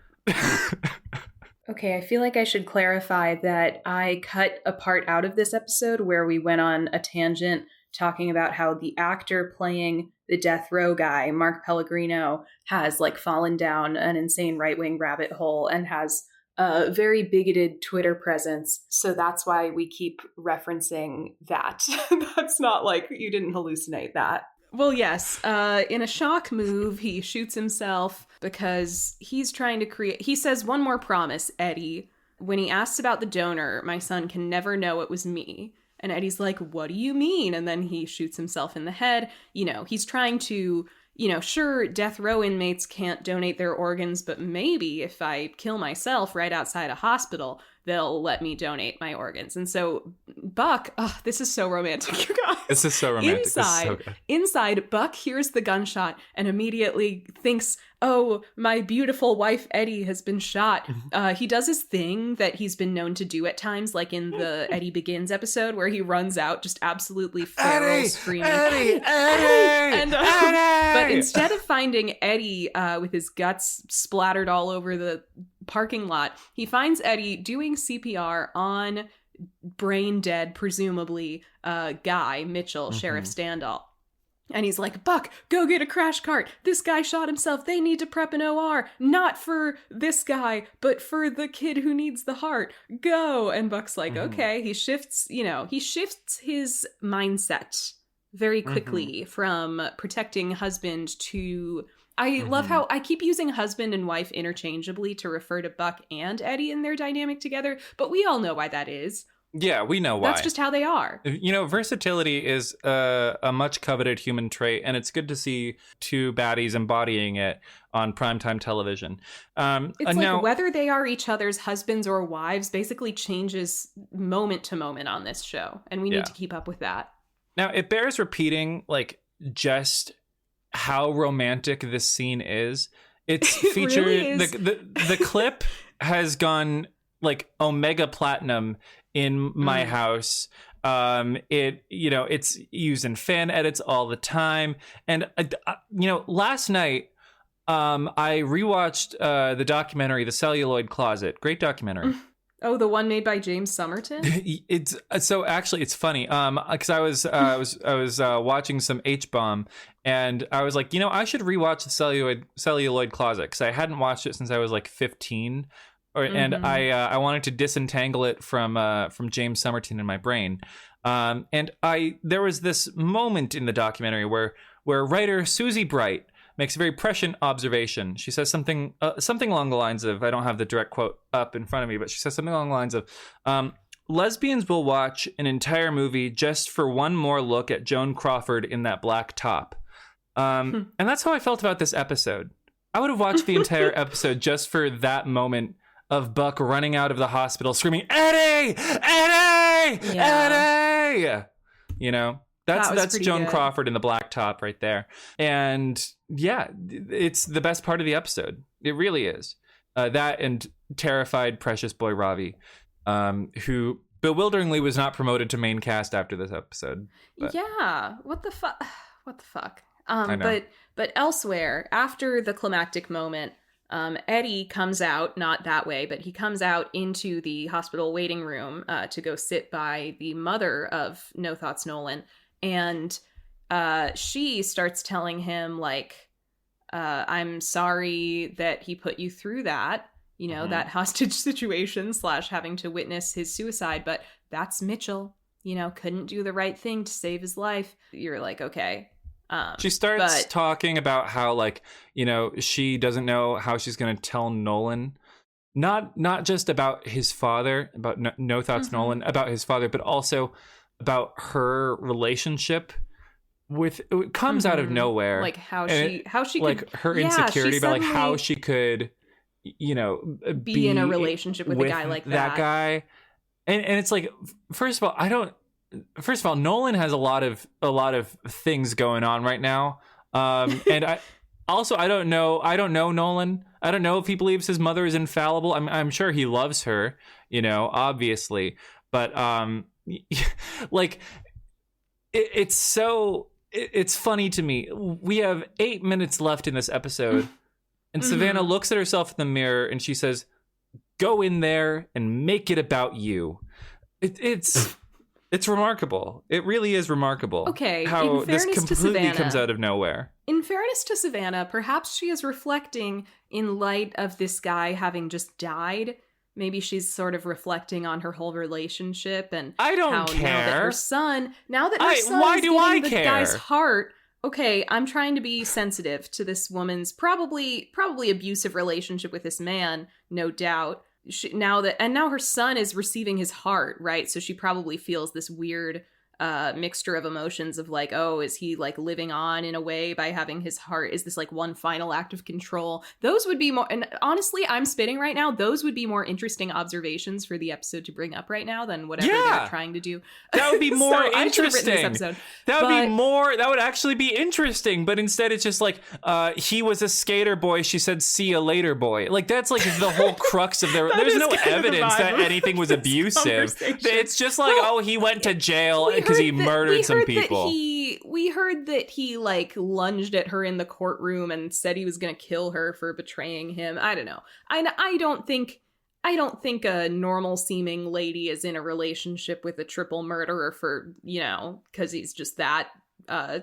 Okay, I feel like I should clarify that I cut a part out of this episode where we went on a tangent talking about how the actor playing the death row guy, Mark Pellegrino, has fallen down an insane right-wing rabbit hole and has a very bigoted Twitter presence. So that's why we keep referencing that. That's not you didn't hallucinate that. Well, yes, in a shock move, he shoots himself because he's trying to create... He says, one more promise, Eddie. When he asks about the donor, my son can never know it was me. And Eddie's like, what do you mean? And then he shoots himself in the head. You know, he's trying to, sure, death row inmates can't donate their organs, but maybe if I kill myself right outside a hospital, they'll let me donate my organs. And so Buck, this is so romantic, you guys. This is so romantic. Inside, Buck hears the gunshot and immediately thinks, oh, my beautiful wife Eddie has been shot. He does his thing that he's been known to do at times, like in the Eddie Begins episode, where he runs out just absolutely feral, screaming, Eddie! And, but instead of finding Eddie with his guts splattered all over the parking lot, he finds Eddie doing CPR on brain dead, presumably, guy, Mitchell, Sheriff Standall. And he's like, Buck, go get a crash cart. This guy shot himself. They need to prep an OR. Not for this guy, but for the kid who needs the heart. Go. And Buck's like, okay. He shifts his mindset very quickly from protecting husband to... I love how I keep using husband and wife interchangeably to refer to Buck and Eddie in their dynamic together, but we all know why that is. Yeah, we know why. That's just how they are. Versatility is a much coveted human trait, and it's good to see two baddies embodying it on primetime television. It's like whether they are each other's husbands or wives basically changes moment to moment on this show, and we need to keep up with that. Now, it bears repeating, just how romantic this scene is. It's featured... Really is. The clip has gone, omega platinum in my house. It's used in fan edits all the time. And, last night, I rewatched the documentary, The Celluloid Closet. Great documentary. Oh, the one made by James Somerton? It's funny. Because I was watching some H-Bomb, and I was like, I should rewatch The Celluloid Closet, because I hadn't watched it since I was 15. And I wanted to disentangle it from James Somerton in my brain. And there was this moment in the documentary where writer Susie Bright makes a very prescient observation. She says something along the lines of, I don't have the direct quote up in front of me, but she says something along the lines of, lesbians will watch an entire movie just for one more look at Joan Crawford in that black top. And that's how I felt about this episode. I would have watched the entire episode just for that moment of Buck running out of the hospital screaming, Eddie! Eddie! Eddie! That's Joan Crawford in the black top right there. And yeah, it's the best part of the episode. It really is. That and terrified precious boy Ravi, who bewilderingly was not promoted to main cast after this episode. But. Yeah. What the fuck? I know. But elsewhere, after the climactic moment, Eddie comes out, not that way, but he comes out into the hospital waiting room to go sit by the mother of No Thoughts Nolan. And she starts telling him, I'm sorry that he put you through that, that hostage situation / having to witness his suicide. But that's Mitchell, couldn't do the right thing to save his life. You're like, okay. She starts talking about how, she doesn't know how she's going to tell Nolan, not just about his father, about No Thoughts Nolan, about his father, but also about her relationship with, it comes out of nowhere. How she could, her insecurity about how she could, be in a relationship with a guy like that guy. And it's first of all, Nolan has a lot of things going on right now. And I don't know Nolan. I don't know if he believes his mother is infallible. I'm sure he loves her, obviously, but it's funny to me. We have 8 minutes left in this episode, and Savannah looks at herself in the mirror and she says, "Go in there and make it about you." It's remarkable. It really is remarkable. Okay, how this completely comes out of nowhere. In fairness to Savannah, perhaps she is reflecting in light of this guy having just died. Maybe she's sort of reflecting on her whole relationship and I don't how care. Now that her son is getting the guy's heart. Okay, I'm trying to be sensitive to this woman's probably abusive relationship with this man, no doubt. Now her son is receiving his heart, right? So she probably feels this weird mixture of emotions of like, oh, is he like living on in a way by having his heart? Is this like one final act of control? Those would be more, and honestly, I'm spitting right now. Those would be more interesting observations for the episode to bring up right now than whatever they're trying to do. That would be more interesting. That would be more, that would actually be interesting. But instead it's just like, he was a skater boy. She said, see you later, boy. Like that's like the whole crux of their, there's no evidence that anything was abusive. It's just like, oh, he went to jail because he murdered some people. We heard that he like lunged at her in the courtroom and said he was going to kill her for betraying him. I don't know. I don't think a normal seeming lady is in a relationship with a triple murderer for, because he's just that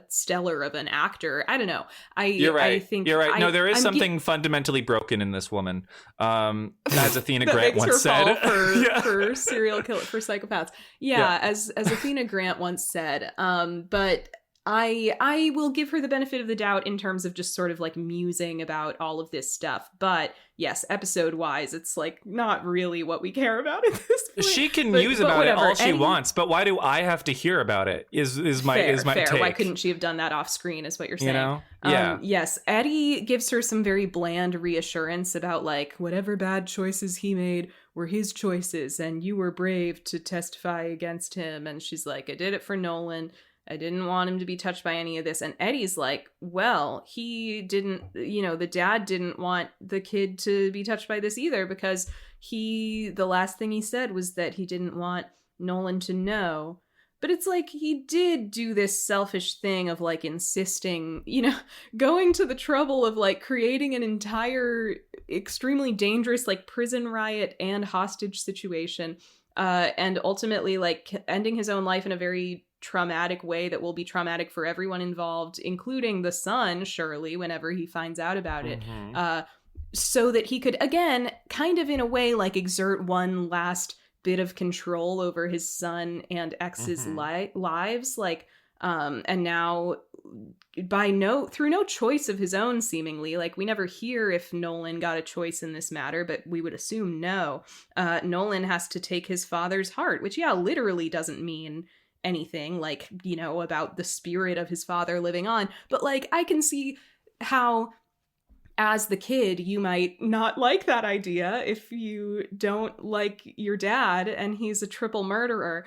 stellar of an actor. I don't know. You're right. You're right. No, there is something fundamentally broken in this woman. As Athena Grant once said, for serial killer, for psychopaths. Yeah. As Athena Grant once said. But I will give her the benefit of the doubt in terms of just sort of like musing about all of this stuff. But yes, episode wise, it's like not really what we care about at this point. She can muse about it all she wants, but why do I have to hear about it? Is my take. Why couldn't she have done that off screen? Is what you're saying? Yes, Eddie gives her some very bland reassurance about like whatever bad choices he made were his choices, and you were brave to testify against him. And she's like, I did it for Nolan. I didn't want him to be touched by any of this. And Eddie's like, well, he didn't, the dad didn't want the kid to be touched by this either, because the last thing he said was that he didn't want Nolan to know. But it's like, he did do this selfish thing of like insisting, going to the trouble of like creating an entire extremely dangerous like prison riot and hostage situation. And ultimately like ending his own life in a very traumatic way that will be traumatic for everyone involved, including the son, Shirley, whenever he finds out about it, so that he could, again, kind of in a way, like exert one last bit of control over his son and ex's lives, like, and now through no choice of his own, seemingly, like we never hear if Nolan got a choice in this matter, but we would assume no. Nolan has to take his father's heart, which literally doesn't mean anything like, about the spirit of his father living on. But like, I can see how as the kid, you might not like that idea if you don't like your dad and he's a triple murderer.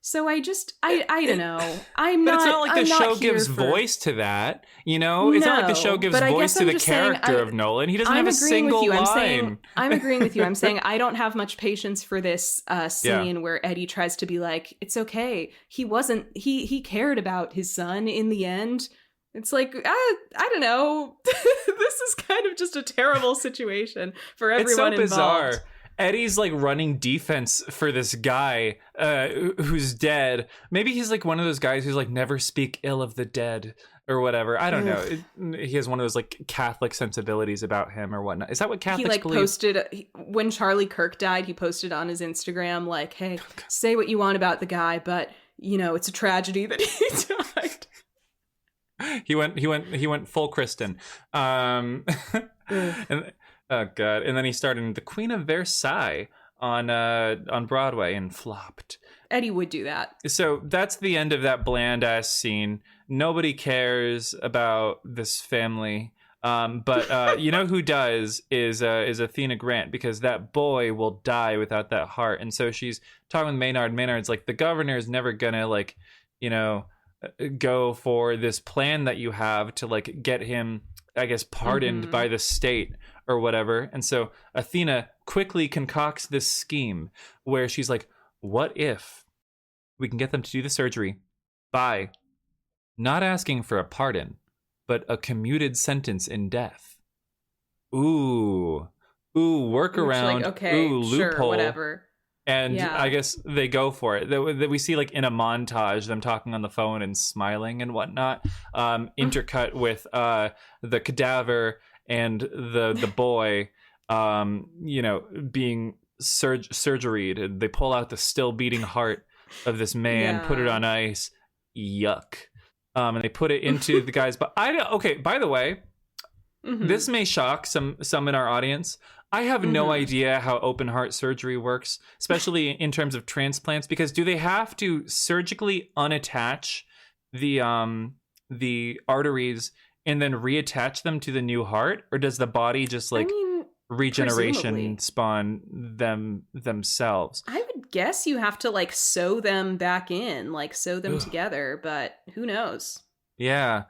So I don't know. But it's not like the show gives voice to that, It's not like the show gives voice to the character of Nolan. He doesn't have a single line. I'm agreeing with you. I'm saying I don't have much patience for this scene where Eddie tries to be like, it's okay. He cared about his son in the end. It's like, I don't know. This is kind of just a terrible situation for everyone involved. It's so bizarre. Eddie's like running defense for this guy who's dead. Maybe he's like one of those guys who's like never speak ill of the dead or whatever. I don't know. He has one of those like Catholic sensibilities about him or whatnot. Is that what Catholics believe? He posted when Charlie Kirk died. He posted on his Instagram like, "Hey, say what you want about the guy, but it's a tragedy that he died." He went full Kristen. And oh god! And then he starred in The Queen of Versailles on Broadway and flopped. Eddie would do that. So that's the end of that bland ass scene. Nobody cares about this family, but who does is Athena Grant, because that boy will die without that heart. And so she's talking with Maynard. Maynard's like, the governor is never gonna go for this plan that you have to like get him, I guess, pardoned by the state or whatever. And so Athena quickly concocts this scheme where she's like, what if we can get them to do the surgery by not asking for a pardon, but a commuted sentence in death? Ooh, workaround. Like, okay, ooh, loophole. Sure, whatever. And I guess they go for it. That we see like in a montage them talking on the phone and smiling and whatnot, intercut with the cadaver and the boy, being surgeried. They pull out the still beating heart of this man, put it on ice. Yuck. And they put it into the guy's. But okay. By the way, this may shock some in our audience. I have no idea how open heart surgery works, especially in terms of transplants, because do they have to surgically unattach the arteries and then reattach them to the new heart, or does the body just like regeneration presumably spawn themselves? I would guess you have to like sew them back in, like sew them together, but who knows? Yeah,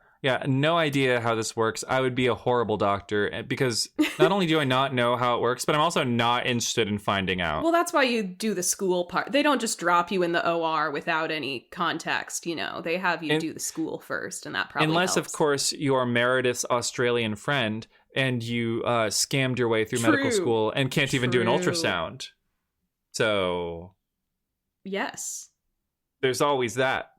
no idea how this works. I would be a horrible doctor because not only do I not know how it works, but I'm also not interested in finding out. Well, that's why you do the school part. They don't just drop you in the OR without any context, you know. They have you do the school first, and that probably unless, helps. of course, you're Meredith's Australian friend and you scammed your way through medical school and can't even do an ultrasound. So... yes. There's always that.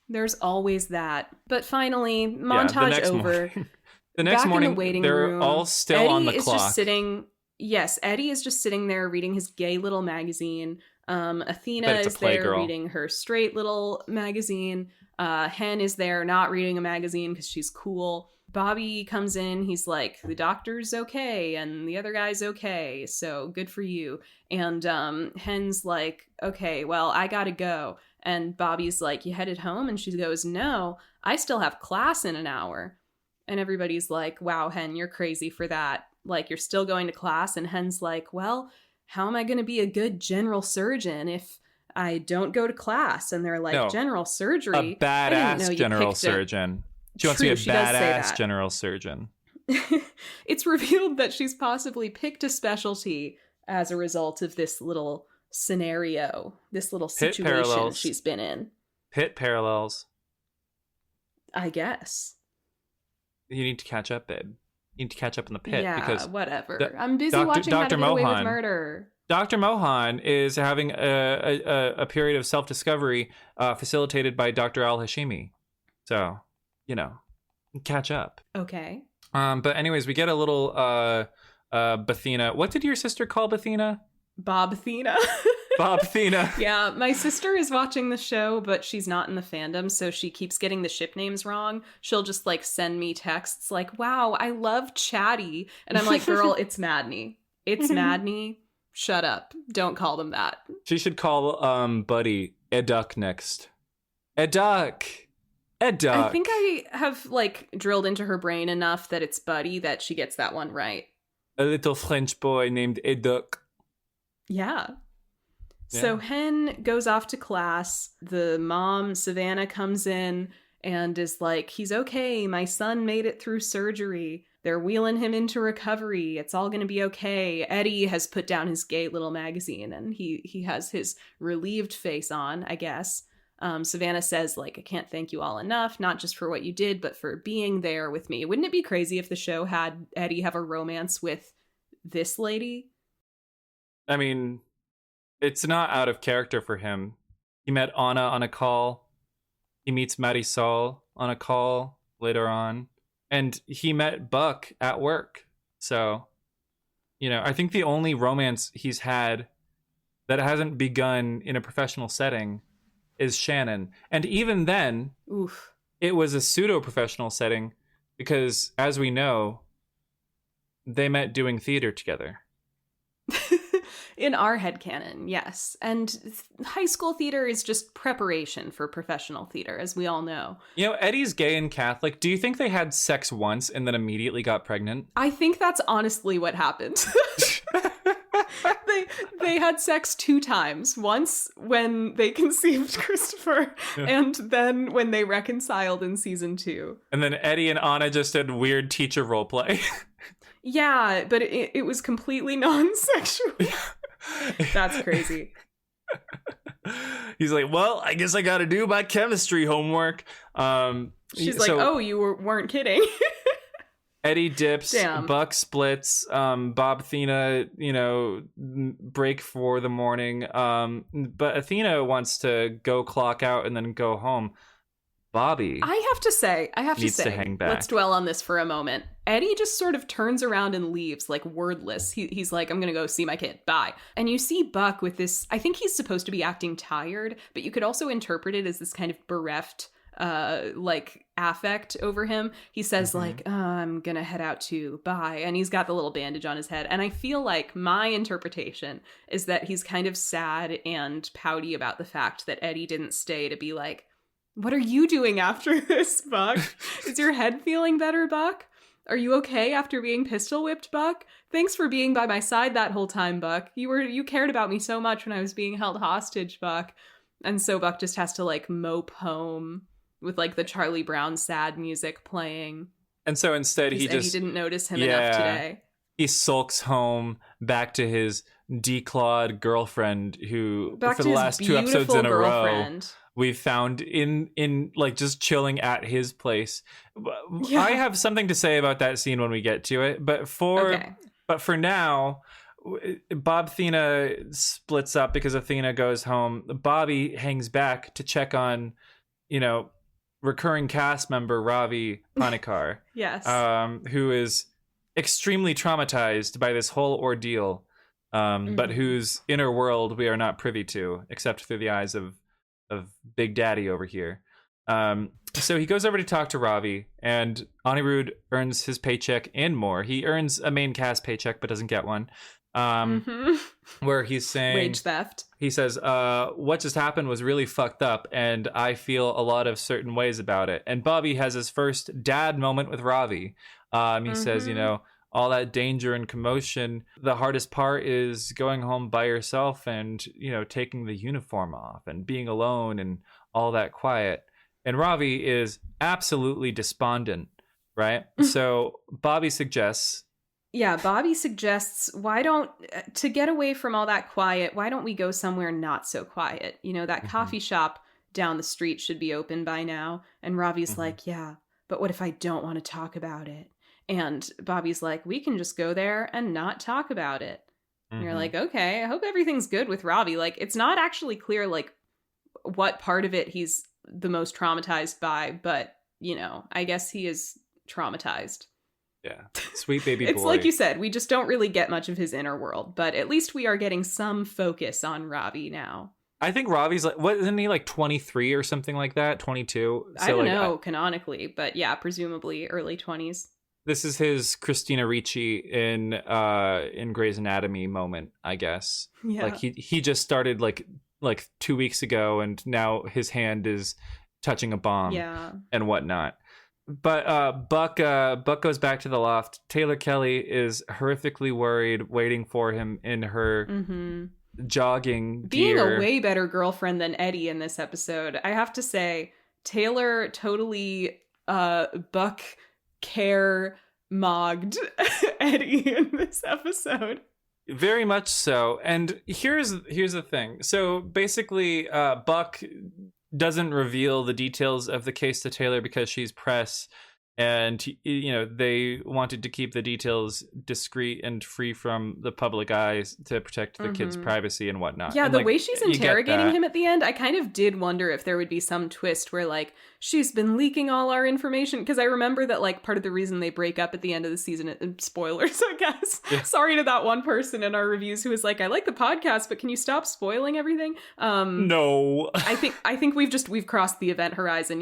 There's always that. But finally, montage over. The next Back morning, in the waiting they're room, all still Eddie on the is clock. Just sitting. Yes, Eddie is just sitting there reading his gay little magazine. Athena is there reading her straight little magazine. Hen is there not reading a magazine because she's cool. Bobby comes in. He's like, the doctor's okay and the other guy's okay, so good for you. And Hen's like, okay, well, I gotta go. And Bobby's like, you headed home? And she goes, no, I still have class in an hour. And everybody's like, wow, Hen, you're crazy for that. Like, you're still going to class? And Hen's like, well, how am I going to be a good general surgeon if I don't go to class? And they're like, no, general surgery? A badass general surgeon. She wants to be a badass general surgeon. It's revealed that she's possibly picked a specialty as a result of this little scenario, this little situation she's been in. Pit parallels. I guess. You need to catch up, babe. You need to catch up in the pit. Yeah, because whatever. I'm busy watching How to Get Away with Murder. Dr. Mohan is having a period of self-discovery facilitated by Dr. Al-Hashimi. So, you know, catch up. Okay. But anyways, we get a little Bathina. What did your sister call Bathina? Bob-Thena. Bob-Thena. Yeah, my sister is watching the show, but she's not in the fandom, so she keeps getting the ship names wrong. She'll just, like, send me texts like, wow, I love Chatty. And I'm like, girl, it's Madney. It's Madney. Shut up. Don't call them that. She should call Buddie Educk next. Educk. I think I have, like, drilled into her brain enough that it's Buddie that she gets that one right. A little French boy named Educk. Yeah. So Hen goes off to class. The mom, Savannah, comes in and is like, he's okay. My son made it through surgery. They're wheeling him into recovery. It's all going to be okay. Eddie has put down his gay little magazine and he has his relieved face on, I guess. Savannah says, like, I can't thank you all enough, not just for what you did, but for being there with me. Wouldn't it be crazy if the show had Eddie have a romance with this lady? I mean, it's not out of character for him. He met Anna on a call. He meets Marisol on a call later on. And he met Buck at work. So, you know, I think the only romance he's had that hasn't begun in a professional setting is Shannon. And even then, it was a pseudo-professional setting because, as we know, they met doing theater together. In our headcanon, yes. And high school theater is just preparation for professional theater, as we all know. You know, Eddie's gay and Catholic. Do you think they had sex once and then immediately got pregnant? I think that's honestly what happened. They had sex 2 times. Once when they conceived Christopher, and then when they reconciled in season 2. And then Eddie and Anna just did weird teacher roleplay. Yeah, but it was completely non-sexual. That's crazy. He's like, well, I guess I gotta do my chemistry homework. She's like, oh, you weren't kidding. Eddie dips, Buck splits, Bob-Thena, you know, break for the morning. But Athena wants to go clock out and then go home. Bobby, I have to say, to hang back. Let's dwell on this for a moment. Eddie just sort of turns around and leaves, like, wordless. He's like, I'm gonna go see my kid, bye. And you see Buck with this, I think he's supposed to be acting tired, but you could also interpret it as this kind of bereft, like, affect over him. He says like, I'm gonna head out too, bye. And he's got the little bandage on his head. And I feel like my interpretation is that he's kind of sad and pouty about the fact that Eddie didn't stay to be like, what are you doing after this, Buck? Is your head feeling better, Buck? Are you okay after being pistol whipped, Buck? Thanks for being by my side that whole time, Buck. You cared about me so much when I was being held hostage, Buck. And so Buck just has to like mope home with like the Charlie Brown sad music playing. And so instead he didn't notice him enough today. He sulks home back to his declawed girlfriend who for the last 2 episodes in a row we've found in like just chilling at his place. Yeah. I have something to say about that scene when we get to it, but for now, Bob Thena splits up because Athena goes home. Bobby hangs back to check on, recurring cast member Ravi Panikar. Yes. Who is extremely traumatized by this whole ordeal, but whose inner world we are not privy to, except through the eyes of Big Daddy over here. So he goes over to talk to Ravi, and Anirudh earns his paycheck and more. He earns a main cast paycheck, but doesn't get one. Where he's saying wage theft. He says, what just happened was really fucked up, and I feel a lot of certain ways about it. And Bobby has his first dad moment with Ravi. He says, all that danger and commotion, the hardest part is going home by yourself and, taking the uniform off and being alone and all that quiet. And Ravi is absolutely despondent, right? So Bobby suggests, to get away from all that quiet, why don't we go somewhere not so quiet? That coffee shop down the street should be open by now. And Ravi's like, yeah, but what if I don't want to talk about it? And Bobby's like, we can just go there and not talk about it. And you're like, okay, I hope everything's good with Ravi. Like, it's not actually clear, like, what part of it he's the most traumatized by, but, I guess he is traumatized. Yeah. Sweet baby boy. It's like you said, we just don't really get much of his inner world, but at least we are getting some focus on Ravi now. I think Ravi's like, isn't he like 23 or something like that? 22? I don't know canonically, but yeah, presumably early 20s. This is his Christina Ricci in Grey's Anatomy moment, I guess. Yeah. Like he just started like 2 weeks ago, and now his hand is touching a bomb and whatnot. But Buck goes back to the loft. Taylor Kelly is horrifically worried, waiting for him in her jogging being gear. A way better girlfriend than Eddie in this episode. I have to say, Taylor totally Buck care mogged Eddie in this episode. Very much so. And here's the thing. So basically, Buck doesn't reveal the details of the case to Taylor because she's press, and they wanted to keep the details discreet and free from the public eyes to protect the kid's privacy and whatnot. Yeah, and the way she's interrogating him at the end, I kind of did wonder if there would be some twist where like she's been leaking all our information, because I remember that like part of the reason they break up at the end of the season, spoilers I guess, sorry to that one person in our reviews who was like, I like the podcast, but can you stop spoiling everything? No. I think we've crossed the event horizon,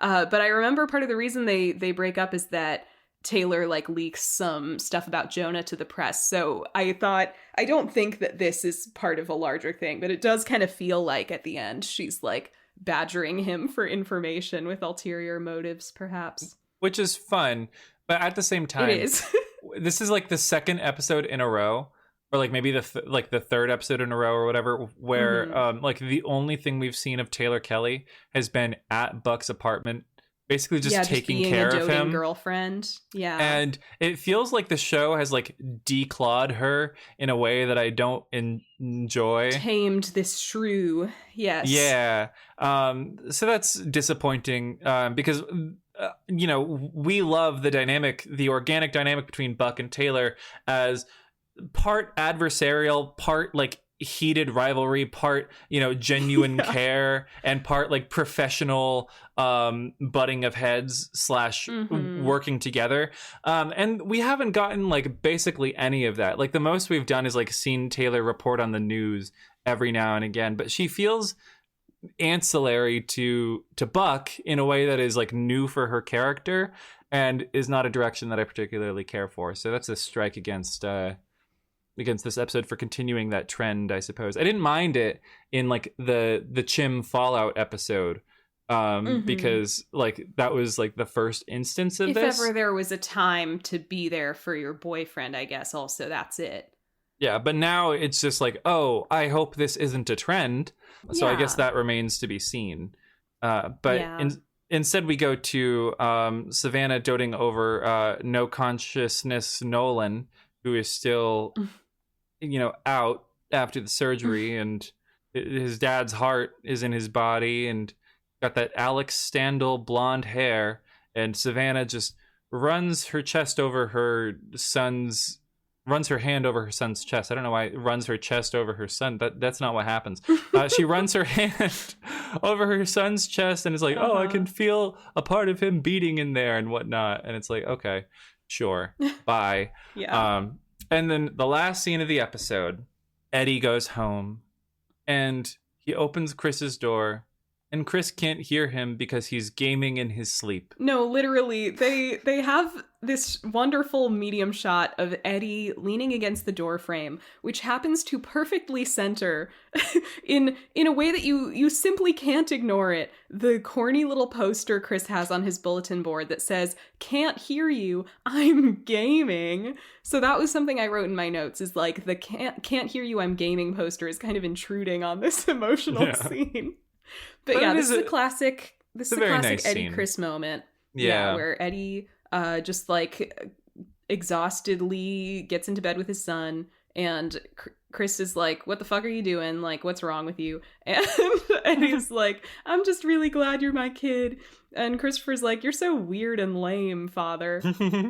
but I remember part of the reason they break up is that Taylor like leaks some stuff about Jonah to the press. So I don't think that this is part of a larger thing, but it does kind of feel like at the end she's like badgering him for information with ulterior motives, perhaps. Which is fun, but at the same time, it is. This is like the second episode in a row, or like maybe the third episode in a row or whatever, where like the only thing we've seen of Taylor Kelly has been at Buck's apartment, basically just taking care of him. Girlfriend. Yeah. And it feels like the show has like declawed her in a way that I don't enjoy. Tamed this shrew. Yes. Yeah. So that's disappointing because we love the organic dynamic between Buck and Taylor as part adversarial, part like heated rivalry, part genuine care, and part like professional butting of heads / working together, and we haven't gotten like basically any of that. Like the most we've done is like seen Taylor report on the news every now and again, but she feels ancillary to Buck in a way that is like new for her character and is not a direction that I particularly care for. So that's a strike against this episode for continuing that trend, I suppose. I didn't mind it in like the Chim Fallout episode, because like that was like the first instance of this. If ever there was a time to be there for your boyfriend, I guess also that's it. Yeah, but now it's just like, oh, I hope this isn't a trend. So I guess that remains to be seen. Instead we go to Savannah doting over no consciousness Nolan, who is still, out after the surgery, and his dad's heart is in his body, and got that Alex Standal blonde hair, and Savannah just runs her hand over her son's chest. I don't know why it runs her chest over her son. That's not what happens. She runs her hand over her son's chest and is like, oh, I can feel a part of him beating in there and whatnot. And it's like, okay, sure, bye. And then the last scene of the episode, Eddie goes home and he opens Chris's door, and Chris can't hear him because he's gaming in his sleep. No, literally, they have this wonderful medium shot of Eddie leaning against the door frame, which happens to perfectly center in a way that you simply can't ignore it. The corny little poster Chris has on his bulletin board that says, "Can't hear you, I'm gaming." So that was something I wrote in my notes, is like the can't hear you, I'm gaming poster is kind of intruding on this emotional scene. But yeah, this is a classic nice Eddie scene. Chris moment. Yeah, where Eddie just like exhaustedly gets into bed with his son, and Chris is like, "What the fuck are you doing? Like, what's wrong with you?" And Eddie's like, "I'm just really glad you're my kid." And Christopher's like, "You're so weird and lame, father,"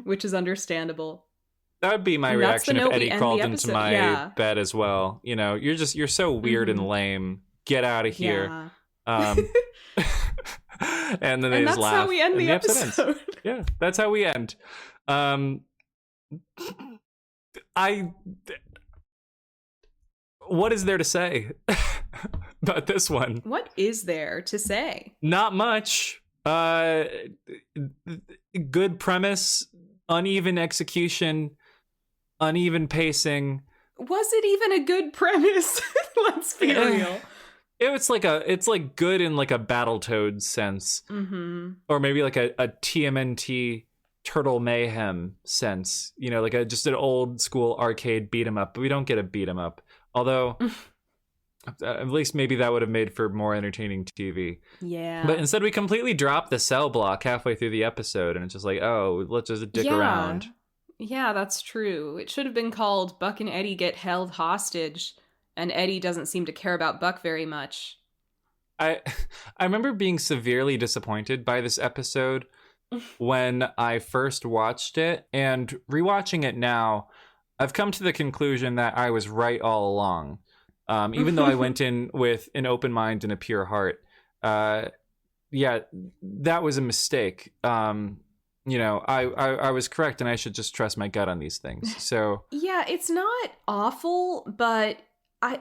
which is understandable. That would be my reaction if Eddie crawled into my bed as well. You're so weird and lame. Get out of here. Yeah. And then they just laugh. That's how we end the episode. Yeah, that's how we end. What is there to say about this one? What is there to say? Not much. Good premise, uneven execution, uneven pacing. Was it even a good premise? Let's be real. It's like good in like a Battletoads sense, or maybe like a TMNT Turtle Mayhem sense. Like just an old school arcade beat 'em up. But we don't get a beat 'em up, although at least maybe that would have made for more entertaining TV. Yeah. But instead, we completely drop the cell block halfway through the episode, and it's just like, oh, let's just dick around. Yeah, that's true. It should have been called Buck and Eddie Get Held Hostage. And Eddie doesn't seem to care about Buck very much. I remember being severely disappointed by this episode when I first watched it, and rewatching it now, I've come to the conclusion that I was right all along. Even though I went in with an open mind and a pure heart. Yeah, that was a mistake. I was correct, and I should just trust my gut on these things. So yeah, it's not awful, but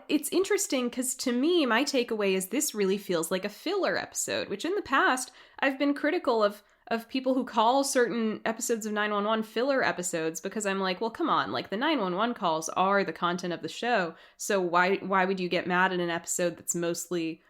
it's interesting because to me, my takeaway is this really feels like a filler episode, which in the past, I've been critical of people who call certain episodes of 911 filler episodes, because I'm like, well, come on, like the 911 calls are the content of the show. So why would you get mad at an episode that's mostly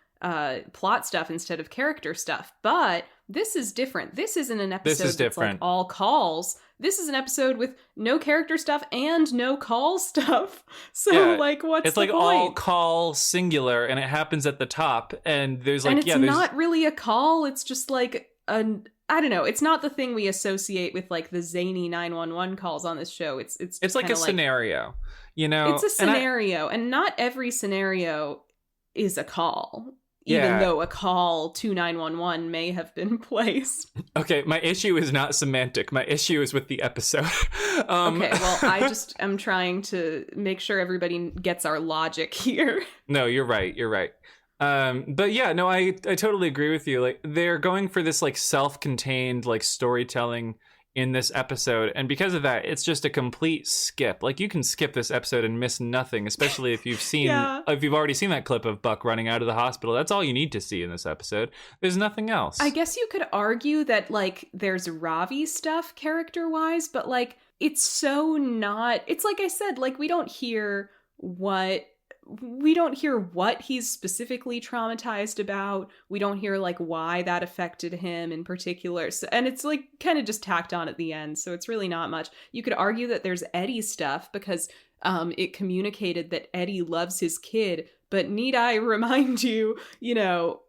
plot stuff instead of character stuff? But this is different. This isn't an episode that's like all calls. This is an episode with no character stuff and no call stuff. So like, what's it's the like point? All call singular, and it happens at the top, and there's like, and it's not really a call. It's just like I don't know. It's not the thing we associate with like the zany 911 calls on this show. It's like a scenario, It's a scenario, and not every scenario is a call. Even though a call to 911 may have been placed. Okay, my issue is not semantic. My issue is with the episode. Okay, well, I just am trying to make sure everybody gets our logic here. No, you're right. But yeah, no, I totally agree with you. Like, they're going for this like self-contained like storytelling in this episode, and because of that, it's just a complete skip. Like, you can skip this episode and miss nothing, especially if you've seen if you've already seen that clip of Buck running out of the hospital. That's all you need to see in this episode. There's nothing else. I guess you could argue that, like, there's Ravi stuff character-wise, but, like, it's so not... It's like I said, like, we don't hear what he's specifically traumatized about. We don't hear, like, why that affected him in particular. So, and it's, like, kind of just tacked on at the end, so it's really not much. You could argue that there's Eddie stuff because it communicated that Eddie loves his kid, but need I remind you, you know,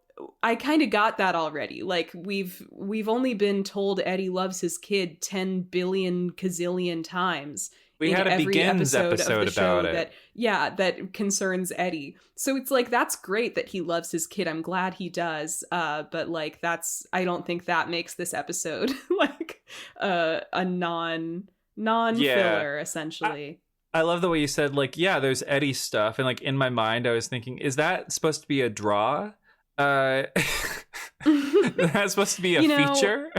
I kind of got that already. Like, we've only been told Eddie loves his kid 10 billion gazillion times. We had a Begins episode about it. That concerns Eddie. So it's like, that's great that he loves his kid. I'm glad he does. But like, I don't think that makes this episode like a non-filler, essentially. I love the way you said, like, yeah, there's Eddie stuff. And like, in my mind, I was thinking, is that supposed to be a draw? That's supposed to be a feature?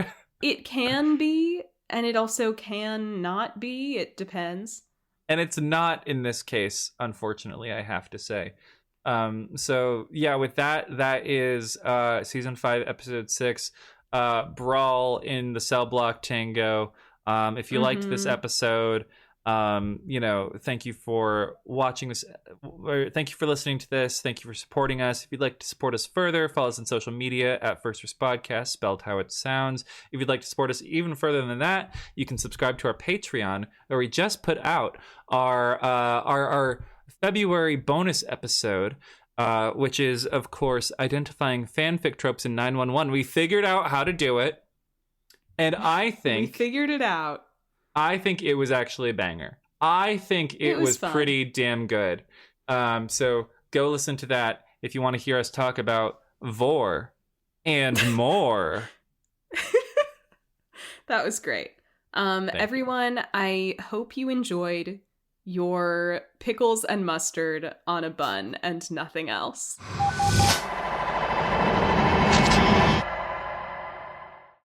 It can be. And it also can not be. It depends. And it's not in this case, unfortunately, I have to say. So, yeah, with that is Season 5, Episode 6, Brawl in the Cell Block Tango. If you liked this episode, thank you for watching this. Thank you for listening to this. Thank you for supporting us. If you'd like to support us further, follow us on social media at First Podcast, spelled how it sounds. If you'd like to support us even further than that, you can subscribe to our Patreon, where we just put out our February bonus episode, which is, of course, identifying fanfic tropes in 911. We figured out how to do it, and I think... We figured it out. I think it was actually a banger. I think it was pretty damn good. So go listen to that if you want to hear us talk about Vor and more. That was great. Everyone, I hope you enjoyed your pickles and mustard on a bun and nothing else.